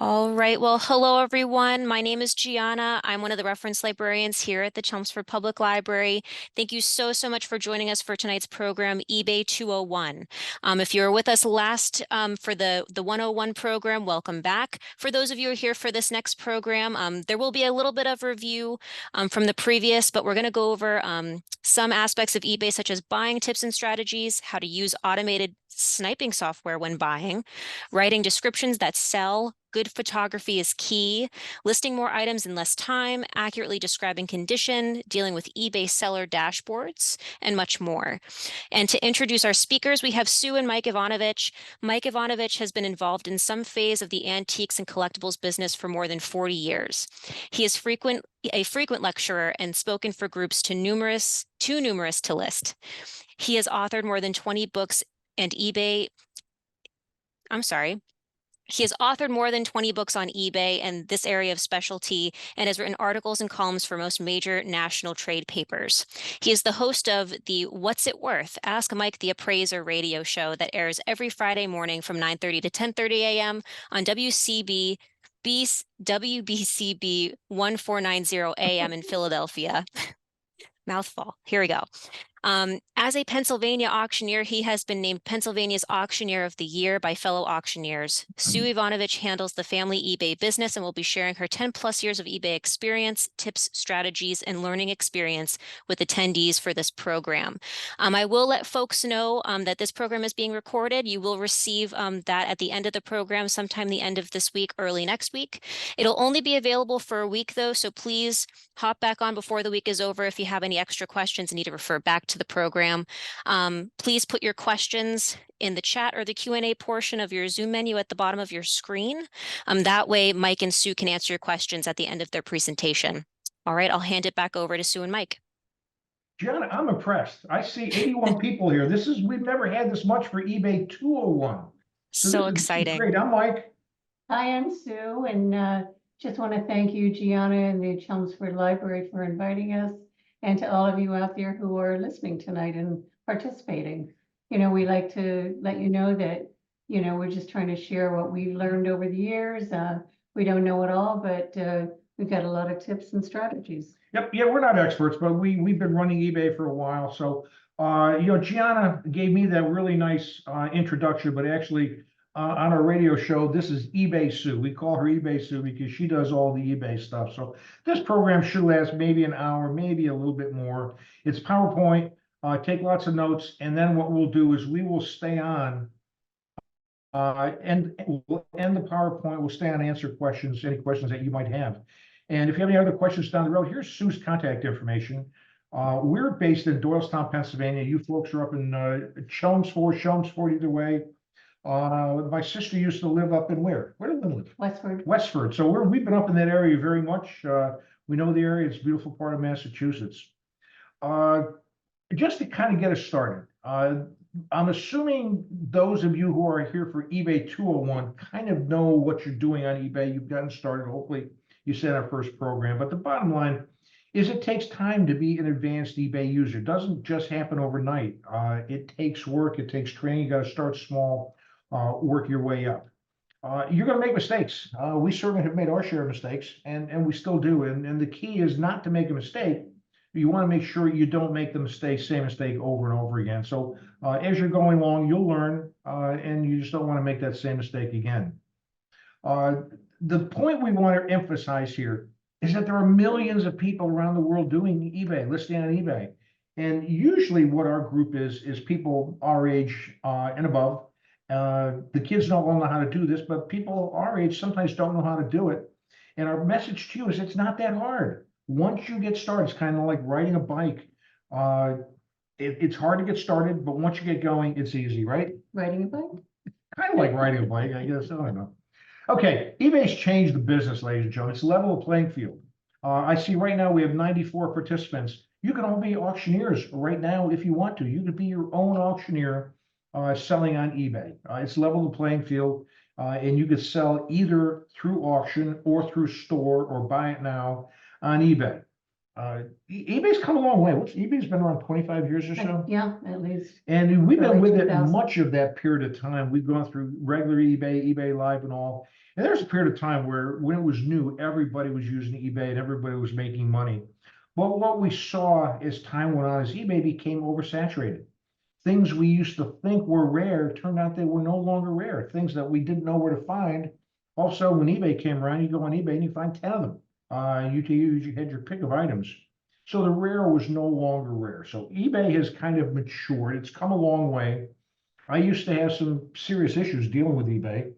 All right. Well, hello, everyone. My name is Gianna. I'm one of the reference librarians here at the Chelmsford Public Library. Thank you so much for joining us for tonight's program, eBay 201. If you were with us last for the 101 program, welcome back. For those of you who are here for this next program, there will be a little bit of review from the previous, but we're going to go over some aspects of eBay, such as buying tips and strategies, how to use automated sniping software when buying, writing descriptions that sell. Good photography is key, listing more items in less time, accurately describing condition, dealing with eBay seller dashboards, and much more. And to introduce our speakers, we have Sue and Mike Ivanovich. Mike Ivanovich has been involved in some phase of the antiques and collectibles business for more than 40 years. He is a frequent lecturer and spoken for groups too numerous to list. He has authored more than 20 books and He has authored more than 20 books on eBay and this area of specialty, and has written articles and columns for most major national trade papers. He is the host of the What's It Worth? Ask Mike the Appraiser radio show that airs every Friday morning from 9:30 to 10:30 a.m. on WBCB 1490 AM in Philadelphia. Mouthful. Here we go. As a Pennsylvania auctioneer, he has been named Pennsylvania's Auctioneer of the Year by fellow auctioneers. Sue Ivanovich handles the family eBay business and will be sharing her 10 plus years of eBay experience, tips, strategies, and learning experience with attendees for this program. I will let folks know that this program is being recorded. You will receive that at the end of the program, sometime the end of this week, early next week. It'll only be available for a week though, so please hop back on before the week is over if you have any extra questions and need to refer back to the program. Please put your questions in the chat or the Q&A portion of your Zoom menu at the bottom of your screen. That way Mike and Sue can answer your questions at the end of their presentation. All right, I'll hand it back over to Sue and Mike. John, I'm impressed. I see 81 people here. We've never had this much for eBay 201. So exciting. Great. I'm Mike. Hi, I'm Sue, and just want to thank you, Gianna, and the Chelmsford Library for inviting us, and to all of you out there who are listening tonight and participating. We like to let you know that, we're just trying to share what we've learned over the years. We don't know it all, but we've got a lot of tips and strategies. Yep. Yeah, we're not experts, but we've been running eBay for a while. So, Gianna gave me that really nice introduction, but actually on our radio show, this is eBay Sue. We call her eBay Sue because she does all the eBay stuff. So this program should last maybe an hour, maybe a little bit more. It's PowerPoint. Take lots of notes, and then what we'll do is we will stay on and we'll end the PowerPoint. We'll stay on and answer questions, any questions that you might have. And if you have any other questions down the road, here's Sue's contact information. We're based in Doylestown, Pennsylvania. You folks are up in Chelmsford, either way. My sister used to live up in where? Where did they live? Westford. So we've been up in that area very much. We know the area. It's a beautiful part of Massachusetts. Just to kind of get us started, I'm assuming those of you who are here for eBay 201 kind of know what you're doing on eBay. You've gotten started. Hopefully you said our first program, but the bottom line is it takes time to be an advanced eBay user. It doesn't just happen overnight. It takes work. It takes training. You got to start small, work your way up. You're going to make mistakes. We certainly have made our share of mistakes, and we still do. And the key is not to make a mistake. You want to make sure you don't make the same mistake over and over again. So as you're going along, you'll learn, and you just don't want to make that same mistake again. The point we want to emphasize here is that there are millions of people around the world doing eBay, listing on eBay. And usually what our group is people our age and above. The kids don't all know how to do this, but people our age sometimes don't know how to do it. And our message to you is it's not that hard. Once you get started, it's kind of like riding a bike. It's hard to get started, but once you get going, it's easy, right? Riding a bike? Kind of like riding a bike, I guess. I don't know. Okay, eBay's changed the business, ladies and gentlemen. It's a level playing field. I see right now we have 94 participants. You can all be auctioneers right now if you want to. You could be your own auctioneer selling on eBay. It's level the playing field, and you could sell either through auction or through store or buy it now on eBay. eBay's come a long way. eBay's been around 25 years or so. Yeah, at least. And we've been Early with it 2000s. much of that period of time. We've gone through regular eBay, eBay Live and all. And there's a period of time where when it was new, everybody was using eBay and everybody was making money. But what we saw as time went on is eBay became oversaturated. Things we used to think were rare turned out they were no longer rare. Things that we didn't know where to find. Also, when eBay came around, you go on eBay and you find 10 of them. You had your pick of items. So the rare was no longer rare. So eBay has kind of matured. It's come a long way. I used to have some serious issues dealing with eBay,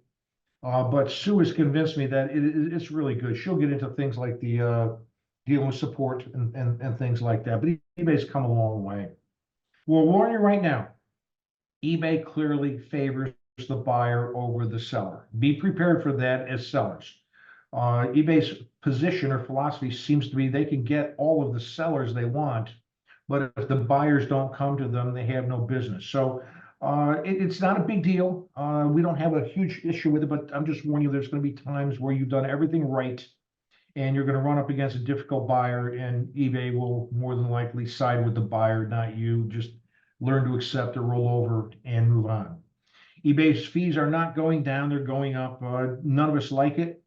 but Sue has convinced me that it's really good. She'll get into things like the dealing with support and things like that. But eBay's come a long way. We'll warn you right now, eBay clearly favors the buyer over the seller. Be prepared for that as sellers. eBay's position or philosophy seems to be they can get all of the sellers they want, but if the buyers don't come to them, they have no business. So it's not a big deal. We don't have a huge issue with it, but I'm just warning you, there's going to be times where you've done everything right and you're going to run up against a difficult buyer, and eBay will more than likely side with the buyer, not you. Just learn to accept it, roll over, and move on. eBay's fees are not going down, they're going up. None of us like it,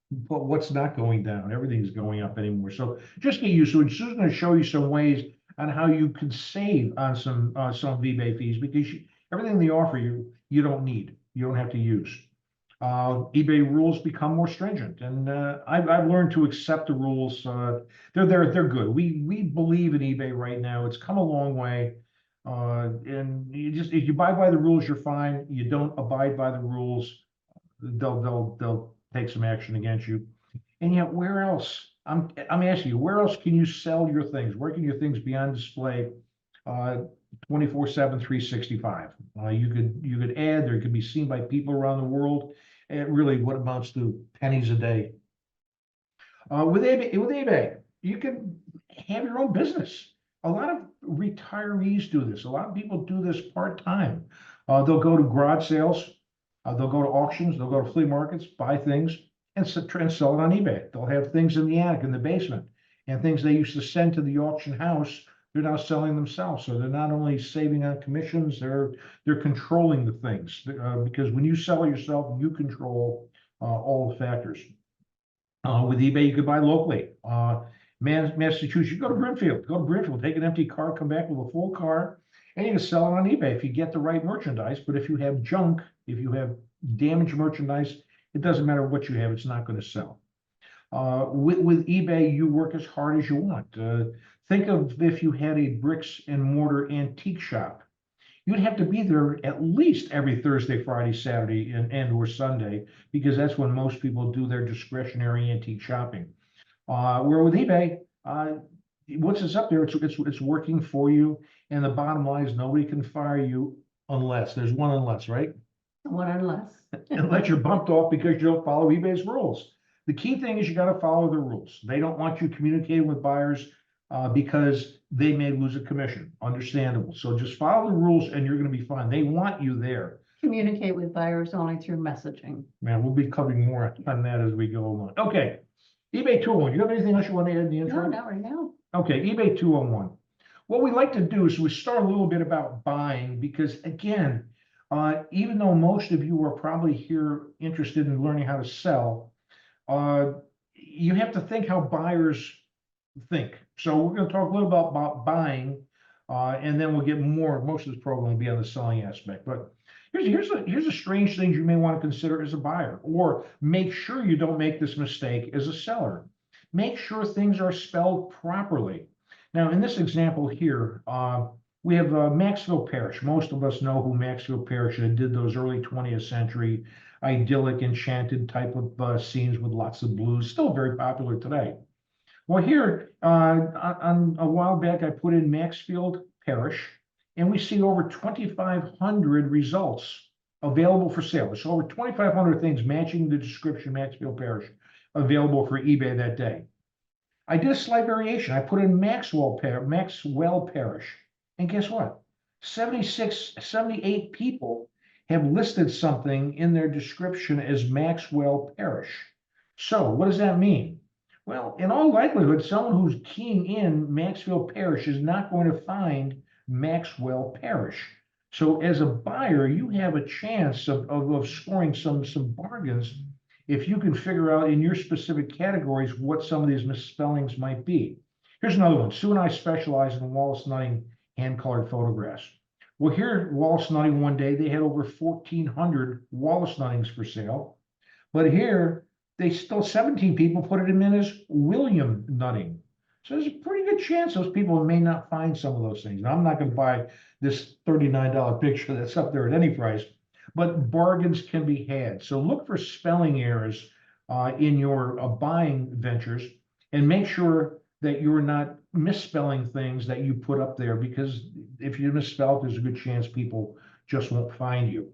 but what's not going down? Everything's going up anymore. So just get used to it. Sue's going to show you some ways on how you can save on some eBay fees, because everything they offer you, you don't need. You don't have to use. eBay rules become more stringent, and I've learned to accept the rules. They're good. We believe in eBay right now. It's come a long way. And if you abide by the rules, you're fine. You don't abide by the rules, they'll take some action against you. And yet, where else? I'm asking you, where else can you sell your things? Where can your things be on display 24/7, 365? You could add, there could be seen by people around the world at really what amounts to pennies a day. With eBay, you can have your own business. A lot of retirees do this. A lot of people do this part-time. They'll go to garage sales, they'll go to auctions, they'll go to flea markets, buy things, and sell it on eBay. They'll have things in the attic, in the basement, and things they used to send to the auction house, they're now selling themselves. So they're not only saving on commissions, they're controlling the things, because when you sell it yourself, you control all the factors. With eBay, you could buy locally. Massachusetts, you go to Brimfield, take an empty car, come back with a full car, and you can sell it on eBay if you get the right merchandise. But if you have junk, if you have damaged merchandise, it doesn't matter what you have, it's not going to sell. With eBay, you work as hard as you want. Think of if you had a bricks and mortar antique shop. You'd have to be there at least every Thursday, Friday, Saturday, and or Sunday, because that's when most people do their discretionary antique shopping. Where with eBay, once it's up there, it's working for you. And the bottom line is nobody can fire you unless there's one unless, right? One unless. Unless you're bumped off because you don't follow eBay's rules. The key thing is you got to follow the rules. They don't want you communicating with buyers because they may lose a commission. Understandable. So just follow the rules and you're going to be fine. They want you there. Communicate with buyers only through messaging. Man, we'll be covering more on that as we go along. Okay. eBay 201. You have anything else you want to add in the intro? No, not right now. Okay, eBay 201. What we like to do is we start a little bit about buying, because again, even though most of you are probably here interested in learning how to sell, you have to think how buyers think. So we're going to talk a little about buying, and then we'll get most of this program will be on the selling aspect. But here's a strange thing you may want to consider as a buyer, or make sure you don't make this mistake as a seller. Make sure things are spelled properly. Now, in this example here, we have Maxfield Parrish. Most of us know who Maxfield Parrish is. Did those early 20th century idyllic, enchanted type of scenes with lots of blues. Still very popular today. Well, here, on a while back, I put in Maxfield Parrish, and we see over 2,500 results available for sale. There's over 2,500 things matching the description Maxfield Parrish available for eBay that day. I did a slight variation. I put in Maxwell Parrish, and guess what? 78 people have listed something in their description as Maxwell Parrish. So what does that mean? Well, in all likelihood, someone who's keying in Maxwell Parish is not going to find Maxwell Parish. So as a buyer, you have a chance of scoring some bargains if you can figure out in your specific categories what some of these misspellings might be. Here's another one. Sue and I specialize in Wallace Nutting hand-colored photographs. Well, here at Wallace Nutting one day, they had over 1,400 Wallace Nuttings for sale. But here, they still 17 people put it in as William Nutting. So there's a pretty good chance those people may not find some of those things. Now, I'm not going to buy this $39 picture that's up there at any price, but bargains can be had. So look for spelling errors in your buying ventures, and make sure that you're not misspelling things that you put up there, because if you misspell it, there's a good chance people just won't find you.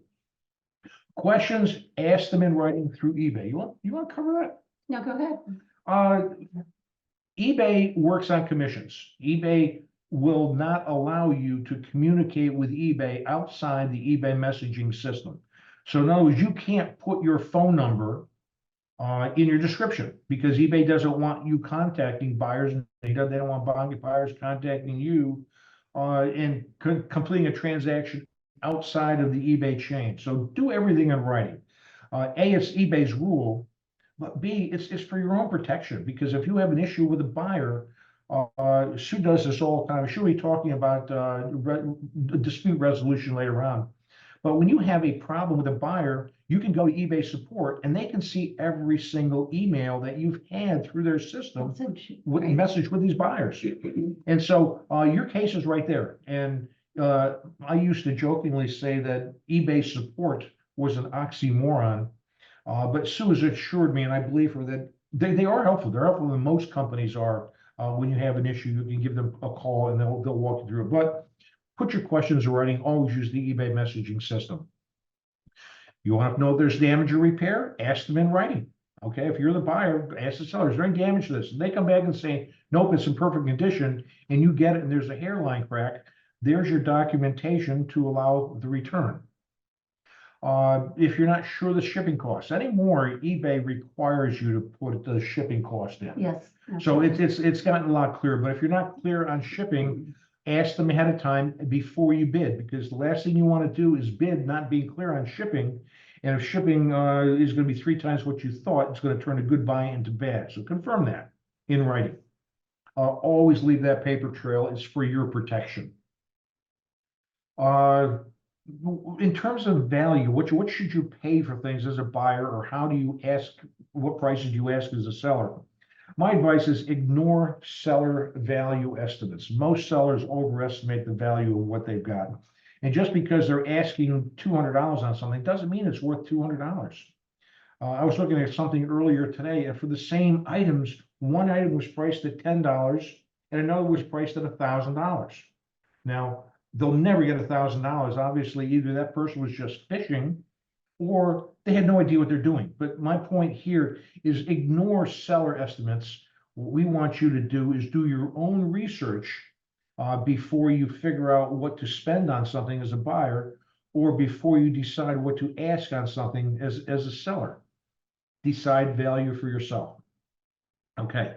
Questions, ask them in writing through eBay. You want to cover that? No, go ahead. eBay works on commissions. eBay will not allow you to communicate with eBay outside the eBay messaging system. So in other words, you can't put your phone number in your description, because eBay doesn't want you contacting buyers. They don't want buyers contacting you and completing a transaction outside of the eBay chain. So do everything in writing. A, it's eBay's rule, but B, it's for your own protection, because if you have an issue with a buyer, Sue does this all the time. She'll be talking about dispute resolution later on. But when you have a problem with a buyer, you can go to eBay support and they can see every single email that you've had through their system with message with these buyers. And so your case is right there. And I used to jokingly say that eBay support was an oxymoron, but Sue has assured me, and I believe her, that they are helpful. They're helpful than most companies are. When you have an issue, you can give them a call and they'll walk you through it. But put your questions in writing. Always use the eBay messaging system. You want to know if there's damage or repair? Ask them in writing. Okay, if you're the buyer, ask the seller, is there any damage to this? And they come back and say, nope, it's in perfect condition, and you get it and there's a hairline crack, there's your documentation to allow the return. If you're not sure the shipping costs anymore, eBay requires you to put the shipping cost in. Yes. So it's gotten a lot clearer. But if you're not clear on shipping, ask them ahead of time before you bid, because the last thing you want to do is bid not being clear on shipping. And if shipping is going to be 3 times what you thought, it's going to turn a good buy into bad. So confirm that in writing. Always leave that paper trail. It's for your protection. In terms of value, what should you pay for things as a buyer, or how do you ask, what prices do you ask as a seller? My advice is ignore seller value estimates. Most sellers overestimate the value of what they've got. And just because they're asking $200 on something doesn't mean it's worth $200. I was looking at something earlier today, and for the same items, one item was priced at $10 and another was priced at $1,000. Now, they'll never get $1,000. Obviously, either that person was just fishing or they had no idea what they're doing. But my point here is ignore seller estimates. What we want you to do is do your own research before you figure out what to spend on something as a buyer, or before you decide what to ask on something as a seller. Decide value for yourself. Okay.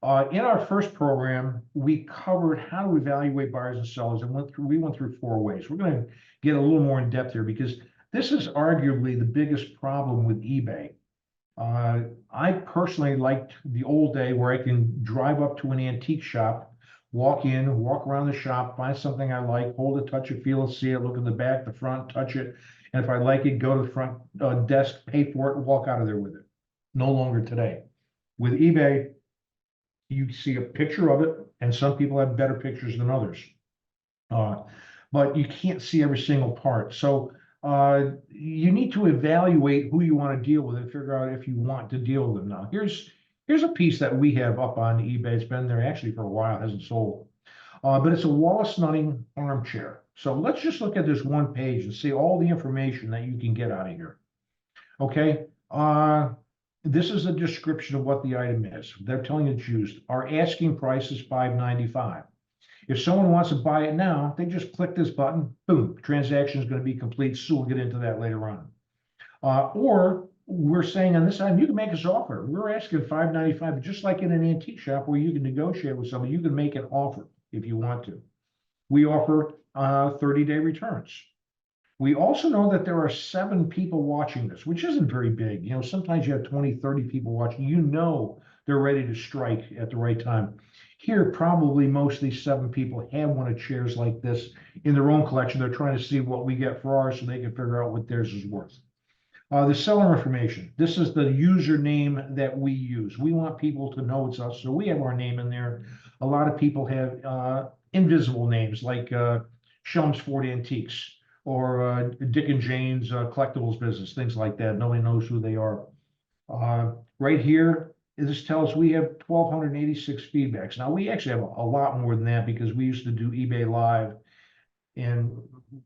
In our first program, we covered how to evaluate buyers and sellers, and we went through 4 ways. We're going to get a little more in depth here, because this is arguably the biggest problem with eBay. I personally liked the old day where I can drive up to an antique shop, walk in, walk around the shop, find something I like, hold it, touch it, feel it, see it, look in the back, the front, touch it. And if I like it, go to the front desk, pay for it, and walk out of there with it. No longer today. With eBay, you see a picture of it, and some people have better pictures than others. But you can't see every single part. So you need to evaluate who you want to deal with and figure out if you want to deal with them. Now, here's a piece that we have up on eBay. It's been there actually for a while, hasn't sold. But it's a Wallace Nutting armchair. So let's just look at this one page and see all the information that you can get out of here. Okay. This is a description of what the item is. They're telling you it's used. Our asking price is $5.95. If someone wants to buy it now, they just click this button, boom, transaction is going to be complete. Sue will get into that later on. Or we're saying on this item, you can make us offer. We're asking $5.95, but just like in an antique shop where you can negotiate with somebody, you can make an offer if you want to. We offer 30-day returns. We also know that there are 7 people watching this, which isn't very big. You know, sometimes you have 20, 30 people watching. You know they're ready to strike at the right time. Here, probably most of these 7 people have one of chairs like this in their own collection. They're trying to see what we get for ours so they can figure out what theirs is worth. The seller information. This is the username that we use. We want people to know it's us, so we have our name in there. A lot of people have invisible names like Chelmsford Antiques or Dick and Jane's collectibles business, things like that. Nobody knows who they are. Right here, this tells we have 1,286 feedbacks. Now, we actually have a lot more than that because we used to do eBay Live. And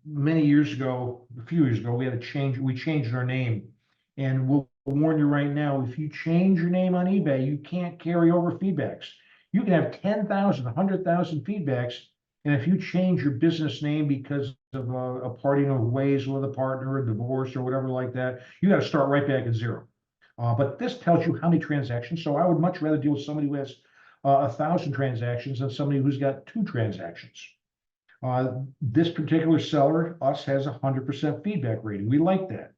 many years ago, a few years ago, we changed our name. And we'll warn you right now, if you change your name on eBay, you can't carry over feedbacks. You can have 10,000, 100,000 feedbacks. And if you change your business name because of a parting of ways with a partner, a divorce, or whatever like that, you got to start right back at zero. But this tells you how many transactions. So I would much rather deal with somebody who has 1,000 transactions than somebody who's got 2 transactions. This particular seller, us, has 100% feedback rating. We like that.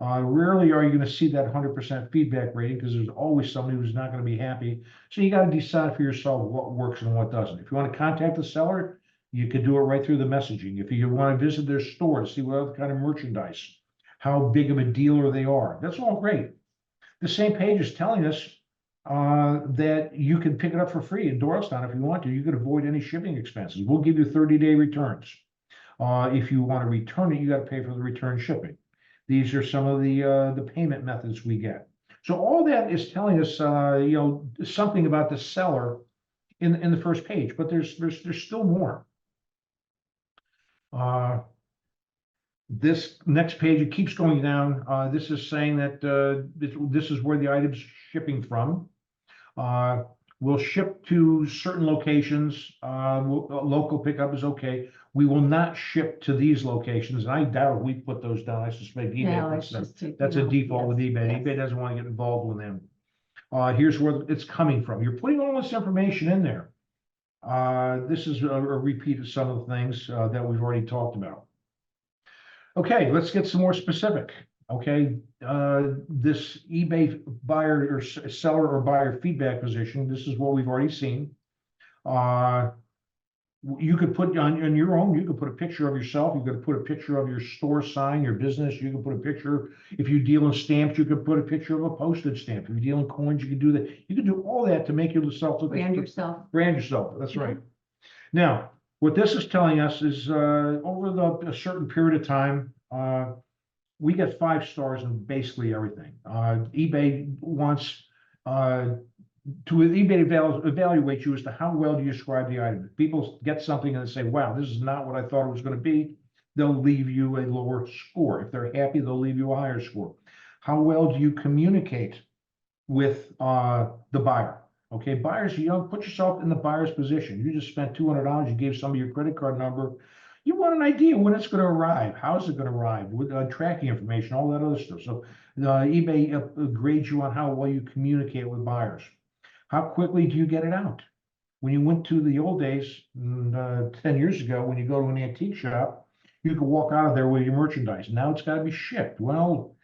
Rarely are you going to see that 100% feedback rating because there's always somebody who's not going to be happy. So you got to decide for yourself what works and what doesn't. If you want to contact the seller, you can do it right through the messaging. If you want to visit their store to see what other kind of merchandise, how big of a dealer they are, that's all great. The same page is telling us that you can pick it up for free in Doylestown if you want to. You could avoid any shipping expenses. We'll give you 30-day returns. If you want to return it, you got to pay for the return shipping. These are some of the payment methods we get. So all that is telling us, something about the seller in the first page, but there's still more. This next page, it keeps going down. This is saying that this is where the item's shipping from. We'll ship to certain locations. Local pickup is okay. We will not ship to these locations. And I doubt we put those down. I suspect eBay puts them. That's a default with eBay. Yes. eBay doesn't want to get involved with them. Here's where it's coming from. You're putting all this information in there. This is a repeat of some of the things that we've already talked about. Okay, let's get some more specific. Okay, this eBay buyer or seller or buyer feedback position, this is what we've already seen. You could put on your own, you could put a picture of yourself, you could put a picture of your store sign, your business, you could put a picture, if you deal in stamps, you could put a picture of a postage stamp. If you deal in coins, you could do that. You could do all that to make yourself look. Brand yourself. Brand yourself, that's right. Now, what this is telling us is over a certain period of time, we get 5 stars in basically everything. eBay wants eBay evaluate you as to how well do you describe the item. If people get something and they say, wow, this is not what I thought it was going to be, they'll leave you a lower score. If they're happy, they'll leave you a higher score. How well do you communicate with the buyer? Okay, buyers, put yourself in the buyer's position. You just spent $200, you gave somebody your credit card number. You want an idea when it's going to arrive. How's it going to arrive? With tracking information, all that other stuff. So eBay grades you on how well you communicate with buyers. How quickly do you get it out? When you went to the old days, 10 years ago, when you go to an antique shop, you could walk out of there with your merchandise. Now it's got to be shipped. Well,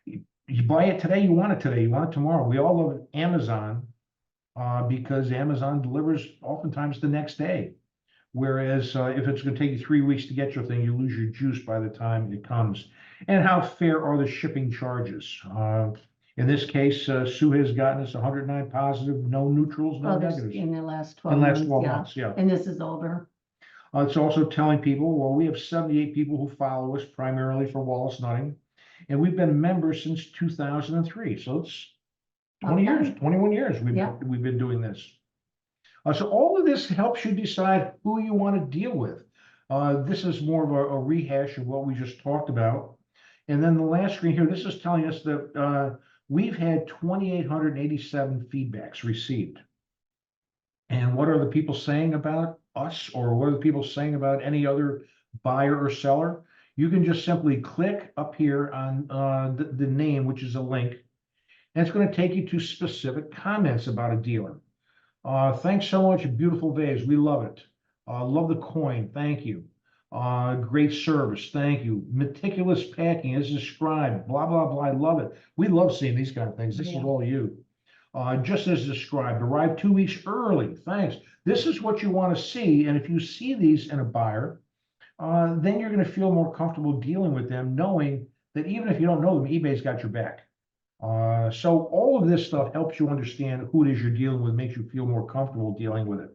you buy it today, you want it today, you want it tomorrow. We all love Amazon because Amazon delivers oftentimes the next day. Whereas if it's going to take you 3 weeks to get your thing, you lose your juice by the time it comes. And how fair are the shipping charges? In this case, Sue has gotten us 109 positive, no neutrals, no negatives. In the last 12 In the last months, 12 months, yeah. And this is older. It's also telling people, well, we have 78 people who follow us primarily for Wallace Nutting, and we've been members since 2003. So it's 20 years, 21 years we've been doing this. So all of this helps you decide who you want to deal with. This is more of a rehash of what we just talked about. And then the last screen here, this is telling us that we've had 2,887 feedbacks received. And what are the people saying about us, or what are the people saying about any other buyer or seller? You can just simply click up here on the name, which is a link, And it's going to take you to specific comments about a dealer. Thanks so much, beautiful vase. We love it. Love the coin. Thank you. Great service. Thank you. Meticulous packing as described. Blah, blah, blah. I love it. We love seeing these kind of things. This is all you. Just as described. Arrived 2 weeks early. Thanks. This is what you want to see. And if you see these in a buyer, then you're going to feel more comfortable dealing with them, knowing that even if you don't know them, eBay's got your back. So all of this stuff helps you understand who it is you're dealing with, makes you feel more comfortable dealing with it.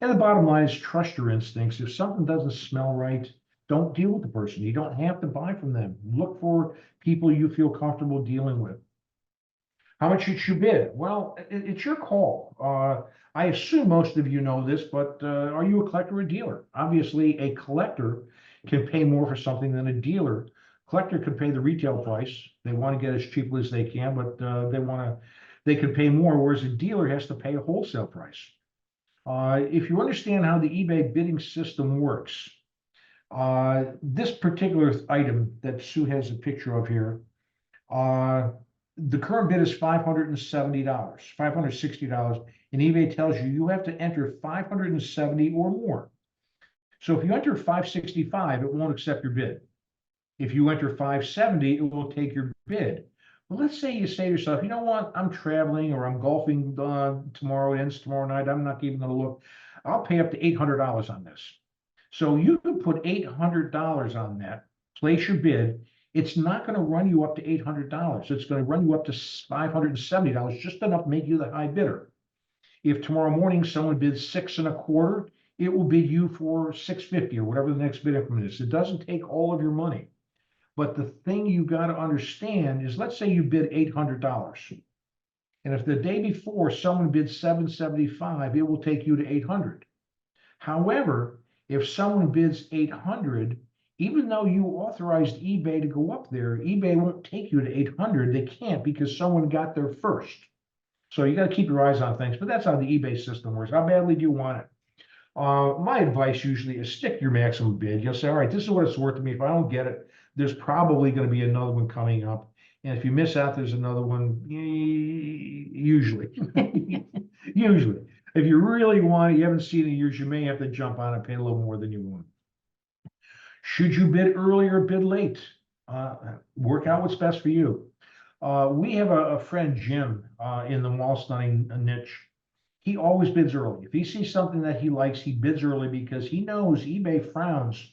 And the bottom line is trust your instincts. If something doesn't smell right, don't deal with the person. You don't have to buy from them. Look for people you feel comfortable dealing with. How much should you bid? Well, it's your call. I assume most of you know this, but are you a collector or a dealer? Obviously, a collector can pay more for something than a dealer. Collector can pay the retail price. They want to get as cheaply as they can, but they can pay more, whereas a dealer has to pay a wholesale price. If you understand how the eBay bidding system works, this particular item that Sue has a picture of here, the current bid is $570, $560, and eBay tells you you have to enter 570 or more. So if you enter 565, it won't accept your bid. If you enter 570, it will take your bid. Well, let's say you say to yourself, you know what, I'm traveling or I'm golfing tomorrow, it ends tomorrow night, I'm not even going to look. I'll pay up to $800 on this. So you can put $800 on that, place your bid. It's not going to run you up to $800. It's going to run you up to $570, just enough to make you the high bidder. If tomorrow morning someone bids 6 1/4, it will bid you for $650 or whatever the next bid increment is. It doesn't take all of your money. But the thing you got to understand is, let's say you bid $800. And if the day before someone bids $775, it will take you to $800. However, if someone bids $800, even though you authorized eBay to go up there, eBay won't take you to $800. They can't because someone got there first. So you got to keep your eyes on things, but that's how the eBay system works. How badly do you want it? My advice usually is stick your maximum bid. You'll say, all right, this is what it's worth to me. If I don't get it, there's probably going to be another one coming up. And if you miss out, there's another one, usually. Usually. If you really want it, you haven't seen it in years, you may have to jump on and pay a little more than you want. Should you bid early or bid late? Work out what's best for you. We have a friend, Jim, in the wall stunning niche. He always bids early. If he sees something that he likes, he bids early because he knows eBay frowns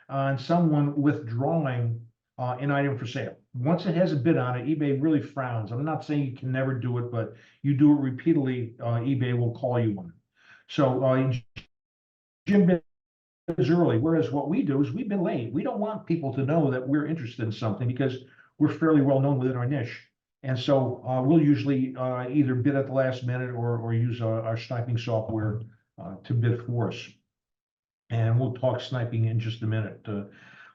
on someone withdrawing an item for sale. Once it has a bid on it, eBay really frowns. I'm not saying you can never do it, but you do it repeatedly, eBay will call you on it. So Jim bids early, whereas what we do is we bid late. We don't want people to know that we're interested in something because we're fairly well known within our niche. And so we'll usually either bid at the last minute or use our sniping software to bid for us. And we'll talk sniping in just a minute.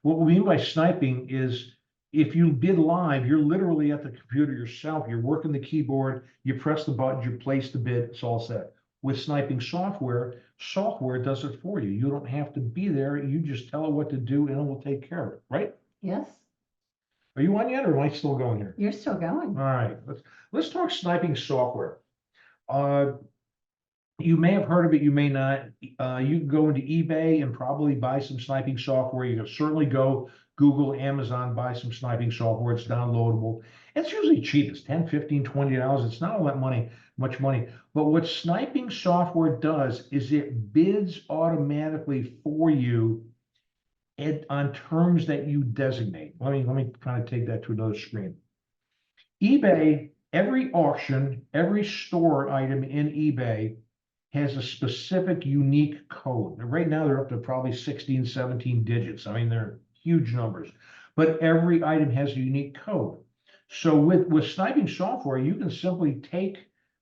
What we mean by sniping is if you bid live, you're literally at the computer yourself. You're working the keyboard, you press the button, you place the bid, it's all set. With sniping software does it for you. You don't have to be there. You just tell it what to do and it will take care of it, right? Yes, Are you on yet or am I still going here? you're still going. All right, let's talk sniping software. You may have heard of it, you may not. You can go into eBay and probably buy some sniping software. You can certainly go Google, Amazon, buy some sniping software. It's downloadable. It's usually cheap. It's $10, $15, $20. It's not all that much money. But what sniping software does is it bids automatically for you on terms that you designate. Let me kind of take that to another screen. eBay, every auction, every store item in eBay has a specific unique code. And right now they're up to probably 16, 17 digits. I mean, they're huge numbers, but every item has a unique code. So with sniping software, you can simply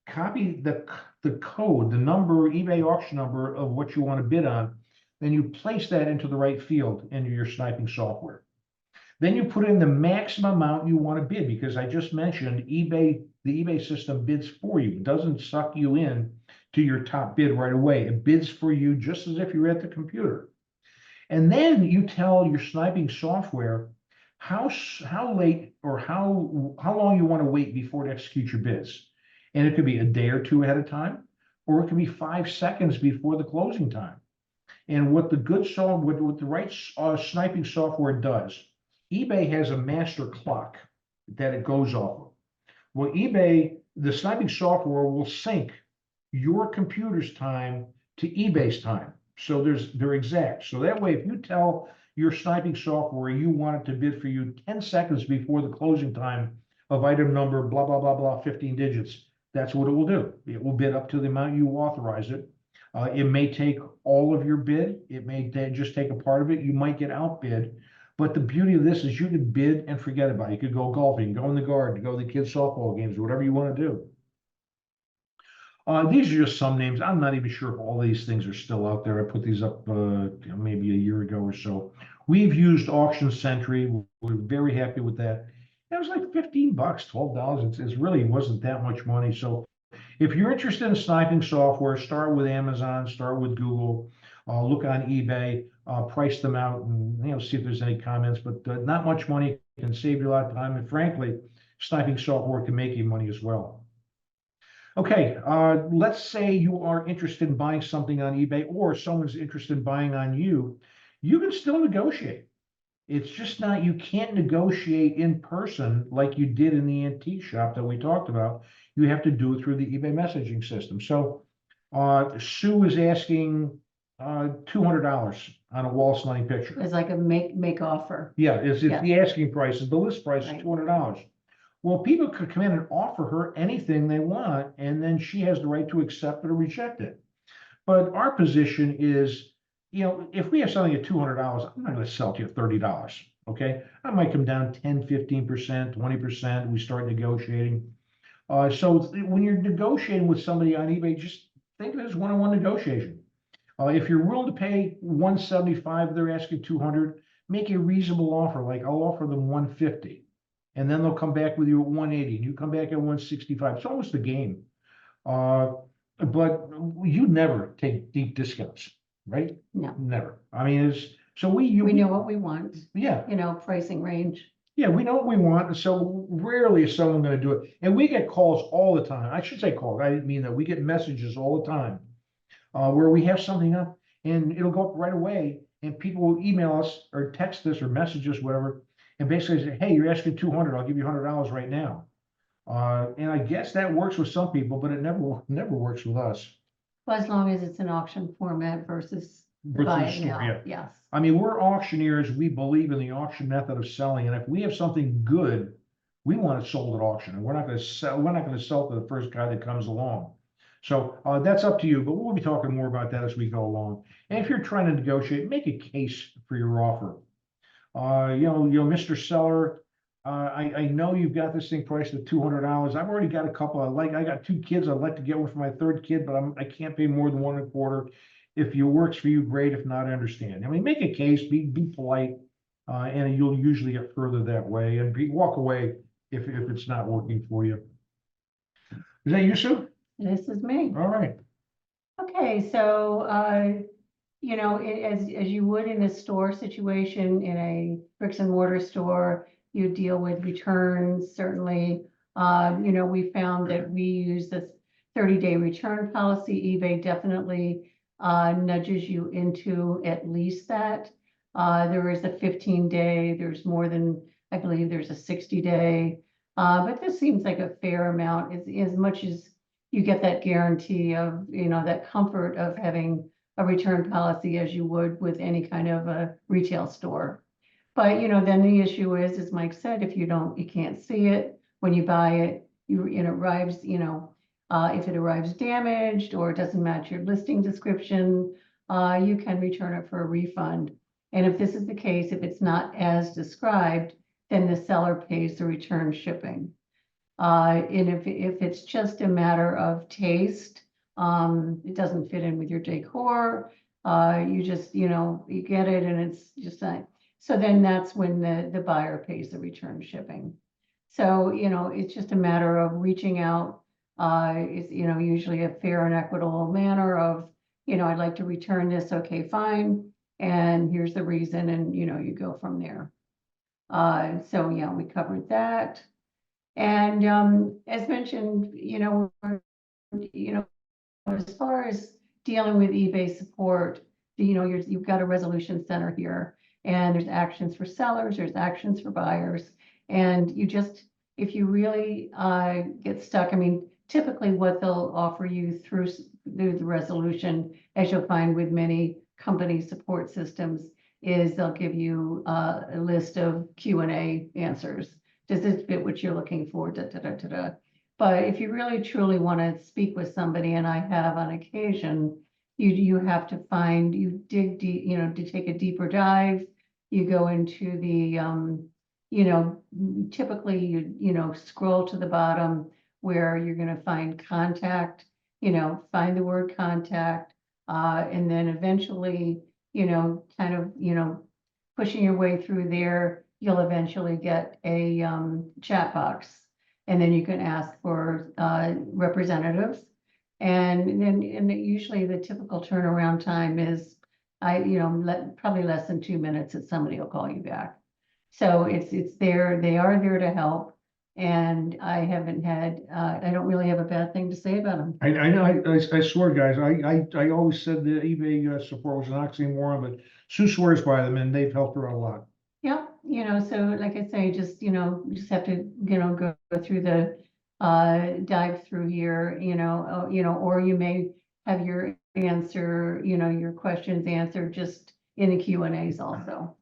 copy the code, the number, eBay auction number of what you want to bid on, then you place that into the right field into your sniping software. Then you put in the maximum amount you want to bid, because I just mentioned the eBay system bids for you. It doesn't suck you in to your top bid right away. It bids for you just as if you're at the computer. And then you tell your sniping software how late or how long you want to wait before to execute your bids. And it could be a day or two ahead of time, or it could be 5 seconds before the closing time. And what the good software, what the right sniping software does, eBay has a master clock that it goes off of. Well, eBay, the sniping software will sync your computer's time to eBay's time. So they're exact. So that way, if you tell your sniping software you want it to bid for you 10 seconds before the closing time of item number, blah, blah, blah, blah, 15 digits, that's what it will do. It will bid up to the amount you authorize it. It may take all of your bid. It may just take a part of it. You might get outbid. But the beauty of this is you can bid and forget about it. You could go golfing, go in the garden, go to the kids' softball games, whatever you want to do. These are just some names. I'm not even sure if all these things are still out there. I put these up maybe a year ago or so. We've used Auction Sentry. We're very happy with that. It was like $15, $12. It really wasn't that much money. So if you're interested in sniping software, start with Amazon, start with Google, look on eBay, price them out, and see if there's any comments. But not much money can save you a lot of time, and frankly, sniping software can make you money as well. Okay, let's say you are interested in buying something on eBay, or someone's interested in buying on you. You can still negotiate. It's just not, you can't negotiate in person like you did in the antique shop that we talked about. You have to do it through the eBay messaging system. So Sue is asking $200 on a wall sliding picture. It's like a make offer. Yeah, it's the asking price, the list price is Right. $200. Well, people could come in and offer her anything they want, and then she has the right to accept it or reject it. But our position is, if we have something at $200, I'm not going to sell to you at $30. Okay, I might come down 10, 15%, 20%. We start negotiating. So when you're negotiating with somebody on eBay, just think of it as one-on-one negotiation. If you're willing to pay $175, they're asking $200, make a reasonable offer. Like I'll offer them $150, and then they'll come back with you at $180, and you come back at $165. It's almost a game. But you never take deep discounts, right? No. Never. I mean, so we know what we want. Yeah. Pricing range. Yeah, we know what we want, and so rarely is someone going to do it. And we get calls all the time. I should say calls. I didn't mean that. We get messages all the time where we have something up, and it'll go up right away, and people will email us or text us or message us, whatever, and basically say, "Hey, you're asking $200. I'll give you $100 right now." And I guess that works with some people, but it never works with us. Well, as long as it's an auction format versus buy it now. Yeah. Yes. I mean, we're auctioneers. We believe in the auction method of selling, and if we have something good, we want it sold at auction, and we're not going to sell. We're not going to sell to the first guy that comes along. So that's up to you. But we'll be talking more about that as we go along. And if you're trying to negotiate, make a case for your offer. Mr. Seller, I know you've got this thing priced at $200. I've already got a couple. I got 2 kids. I'd like to get one for my 3rd kid, but I can't pay more than 1 1/4. If it works for you, great. If not, I understand. I mean, make a case, be polite, and you'll usually get further that way. And walk away if it's not working for you. Is that you, Sue? This is me. All right. Okay, so as you would in a store situation, in a bricks and mortar store, you deal with returns. Certainly, we found that we use this 30-day return policy. eBay definitely nudges you into at least that. There is a 15-day, there's more than, I believe there's a 60-day, but this seems like a fair amount as much as you get that guarantee of, that comfort of having a return policy as you would with any kind of a retail store. But, then the issue is, as Mike said, if you can't see it when you buy it, it arrives, if it arrives damaged or it doesn't match your listing description, you can return it for a refund. And if this is the case, if it's not as described, then the seller pays the return shipping. And if it's just a matter of taste, it doesn't fit in with your decor, you just, you get it and it's just not. So then that's when the buyer pays the return shipping. So, it's just a matter of reaching out. It's, usually a fair and equitable manner of, I'd like to return this. Okay, fine. And here's the reason. And, you go from there. So yeah, we covered that. And as mentioned, as far as dealing with eBay support, you've got a resolution center here, and there's actions for sellers, there's actions for buyers, and if you really get stuck, I mean, typically what they'll offer you through the resolution, as you'll find with many company support systems, is they'll give you a list of Q&A answers. Does this fit what you're looking for? Da, da, da, da, da. But if you really truly want to speak with somebody, and I have on occasion, you have to you dig deep, to take a deeper dive. You go into the, typically you scroll to the bottom where you're going to find contact, find the word contact, and then eventually, kind of, pushing your way through there, you'll eventually get a chat box. And then you can ask for representatives. And then usually the typical turnaround time is, probably less than 2 minutes that somebody will call you back. So it's there, they are there to help. And I don't really have a bad thing to say about them. I know, I swear, guys, I always said that eBay support was an oxymoron, but Sue swears by them and they've helped her out a lot. Yeah, so like I say, just, you just have to, go through the dive through here, or you may have your answer, your questions answered just in the Q&As also.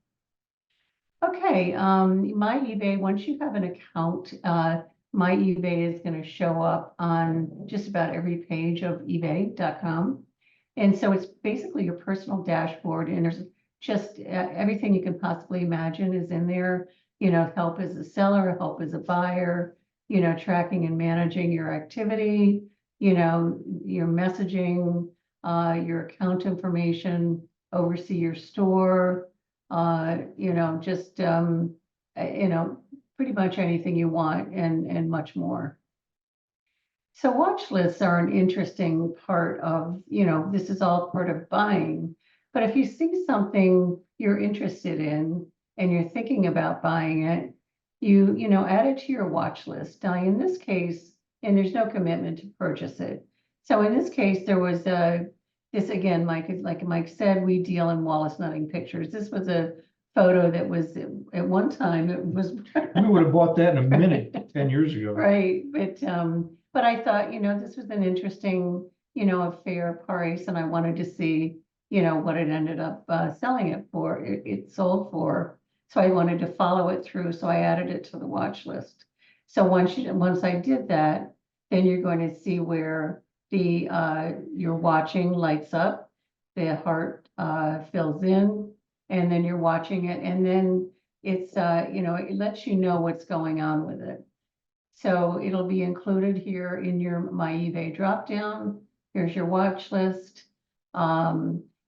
Okay, my eBay, once you have an account, my eBay is going to show up on just about every page of ebay.com. And so it's basically your personal dashboard, and there's just everything you can possibly imagine is in there, help as a seller, help as a buyer, tracking and managing your activity, your messaging, your account information, oversee your store, just, pretty much anything you want and much more. So watch lists are an interesting part of, this is all part of buying. But if you see something you're interested in and you're thinking about buying it, you add it to your watch list. Now, in this case, and there's no commitment to purchase it. So in this case, there was this again, like Mike said, we deal in Wallace Nutting pictures. This was a photo that was at one time, it was. We would have bought that in a minute 10 years ago. Right, but I thought, this was an interesting, a fair price, and I wanted to see, what it ended up selling it for. It sold for, so I wanted to follow it through. So I added it to the watch list. So once I did that, then you're going to see where your watching lights up, the heart fills in, and then you're watching it, and then it's it lets you know what's going on with it. So it'll be included here in your My eBay dropdown. Here's your watch list.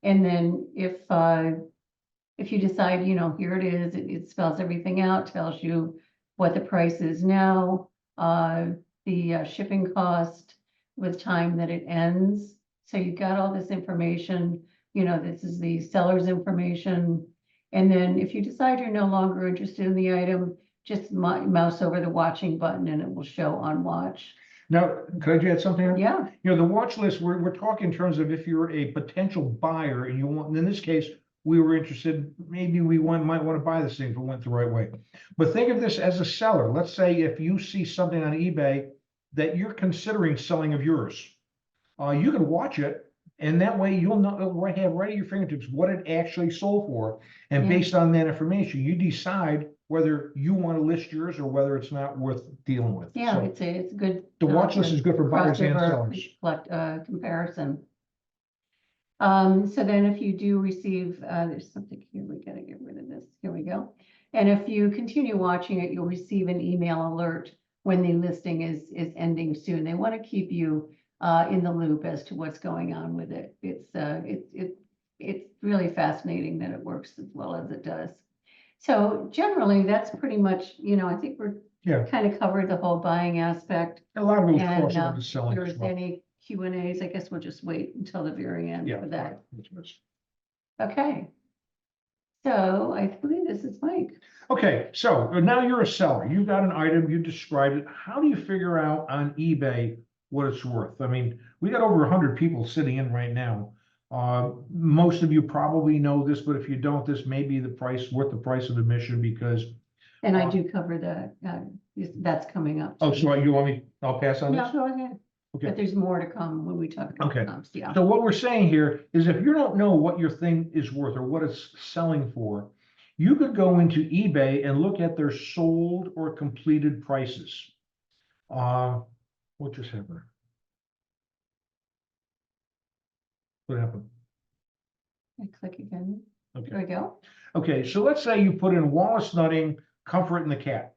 And then if you decide, here it is, it spells everything out, tells you what the price is now, the shipping cost with time that it ends. So you've got all this information, this is the seller's information. And then if you decide you're no longer interested in the item, just mouse over the watching button and it will show on watch. Now, could I add something? Yeah. The watch list, we're talking in terms of if you're a potential buyer and you want, in this case, we were interested, maybe we might want to buy this thing if it went the right way. But think of this as a seller. Let's say if you see something on eBay that you're considering selling of yours, you can watch it. And that way you'll know, have right at your fingertips what it actually sold for. And based on that information, you decide whether you want to list yours or whether it's not worth dealing with. Yeah, So it's good. the watch list is good for buyers and sellers. Comparison. So then if you do receive, there's something here, we gotta get rid of this. Here we go. And if you continue watching it, you'll receive an email alert when the listing is ending soon. They want to keep you in the loop as to what's going on with it. It's really fascinating that it works as well as it does. So generally, that's pretty much, I think we're kind of covered the whole buying aspect. A lot of it was And crossover to selling if as there's well. any Q&As, I guess we'll just wait until the very end for that. Okay. So I believe this is Mike. Okay, so now you're a seller. You've got an item, you described it. How do you figure out on eBay what it's worth? I mean, we got over 100 people sitting in right now. Most of you probably know this, but if you don't, this may be the price, worth the price of admission because. And I do cover that, that's coming up. Oh, too. so you want me, I'll pass on No, this? go ahead. Okay. But there's more to come when we talk about Okay. comps, yeah. So what we're saying here is if you don't know what your thing is worth or what it's selling for, you could go into eBay and look at their sold or completed prices. What just happened? What happened? I click again. There Okay. we go. Okay, so let's say you put in Wallace Nutting, Comfort and the Cat.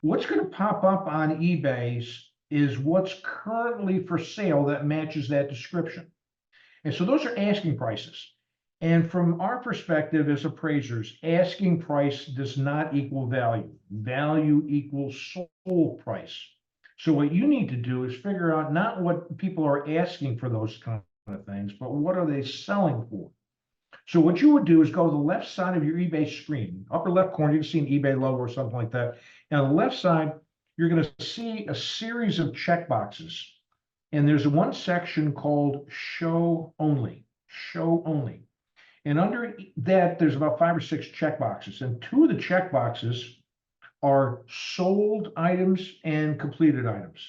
What's going to pop up on eBay's is what's currently for sale that matches that description. And so those are asking prices. And from our perspective as appraisers, asking price does not equal value. Value equals sold price. So what you need to do is figure out not what people are asking for those kind of things, but what are they selling for? So what you would do is go to the left side of your eBay screen, upper left corner, you can see an eBay logo or something like that. And on the left side, you're going to see a series of check boxes. And there's one section called show only, show only. And under that, there's about 5 or 6 check boxes. And 2 of the check boxes are sold items and completed items.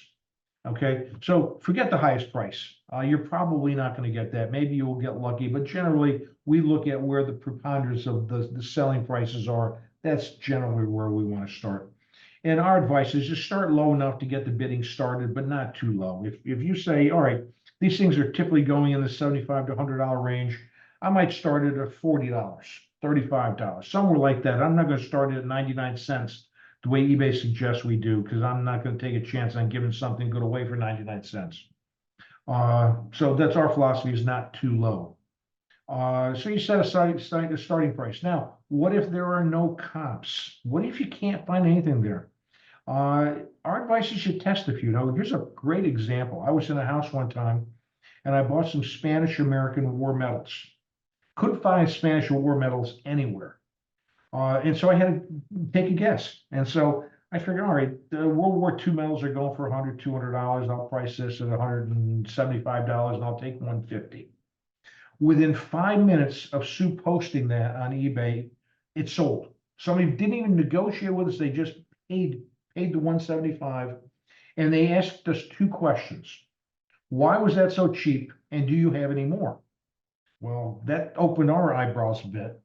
Okay, so forget the highest price. You're probably not going to get that. Maybe you'll get lucky, but generally we look at where the preponderance of the selling prices are. That's generally where we want to start. And our advice is just start low enough to get the bidding started, but not too low. If you say, all right, these things are typically going in the $75 to $100 range, I might start it at $40, $35, somewhere like that. I'm not going to start it at 99 cents the way eBay suggests we do, because I'm not going to take a chance on giving something good away for 99 cents. So that's our philosophy, is not too low. So you set a starting price. Now, what if there are no comps? What if you can't find anything there? Our advice is you test a few. Now, here's a great example. I was in a house one time and I bought some Spanish-American war medals. Couldn't find Spanish war medals anywhere. And so I had to take a guess. And so I figured, all right, the World War II medals are going for $100, $200. I'll price this at $175 and I'll take $150. Within 5 minutes of Sue posting that on eBay, it sold. Somebody didn't even negotiate with us. They just paid the $175. And they asked us 2 questions. Why was that so cheap? And do you have any more? Well, that opened our eyebrows a bit.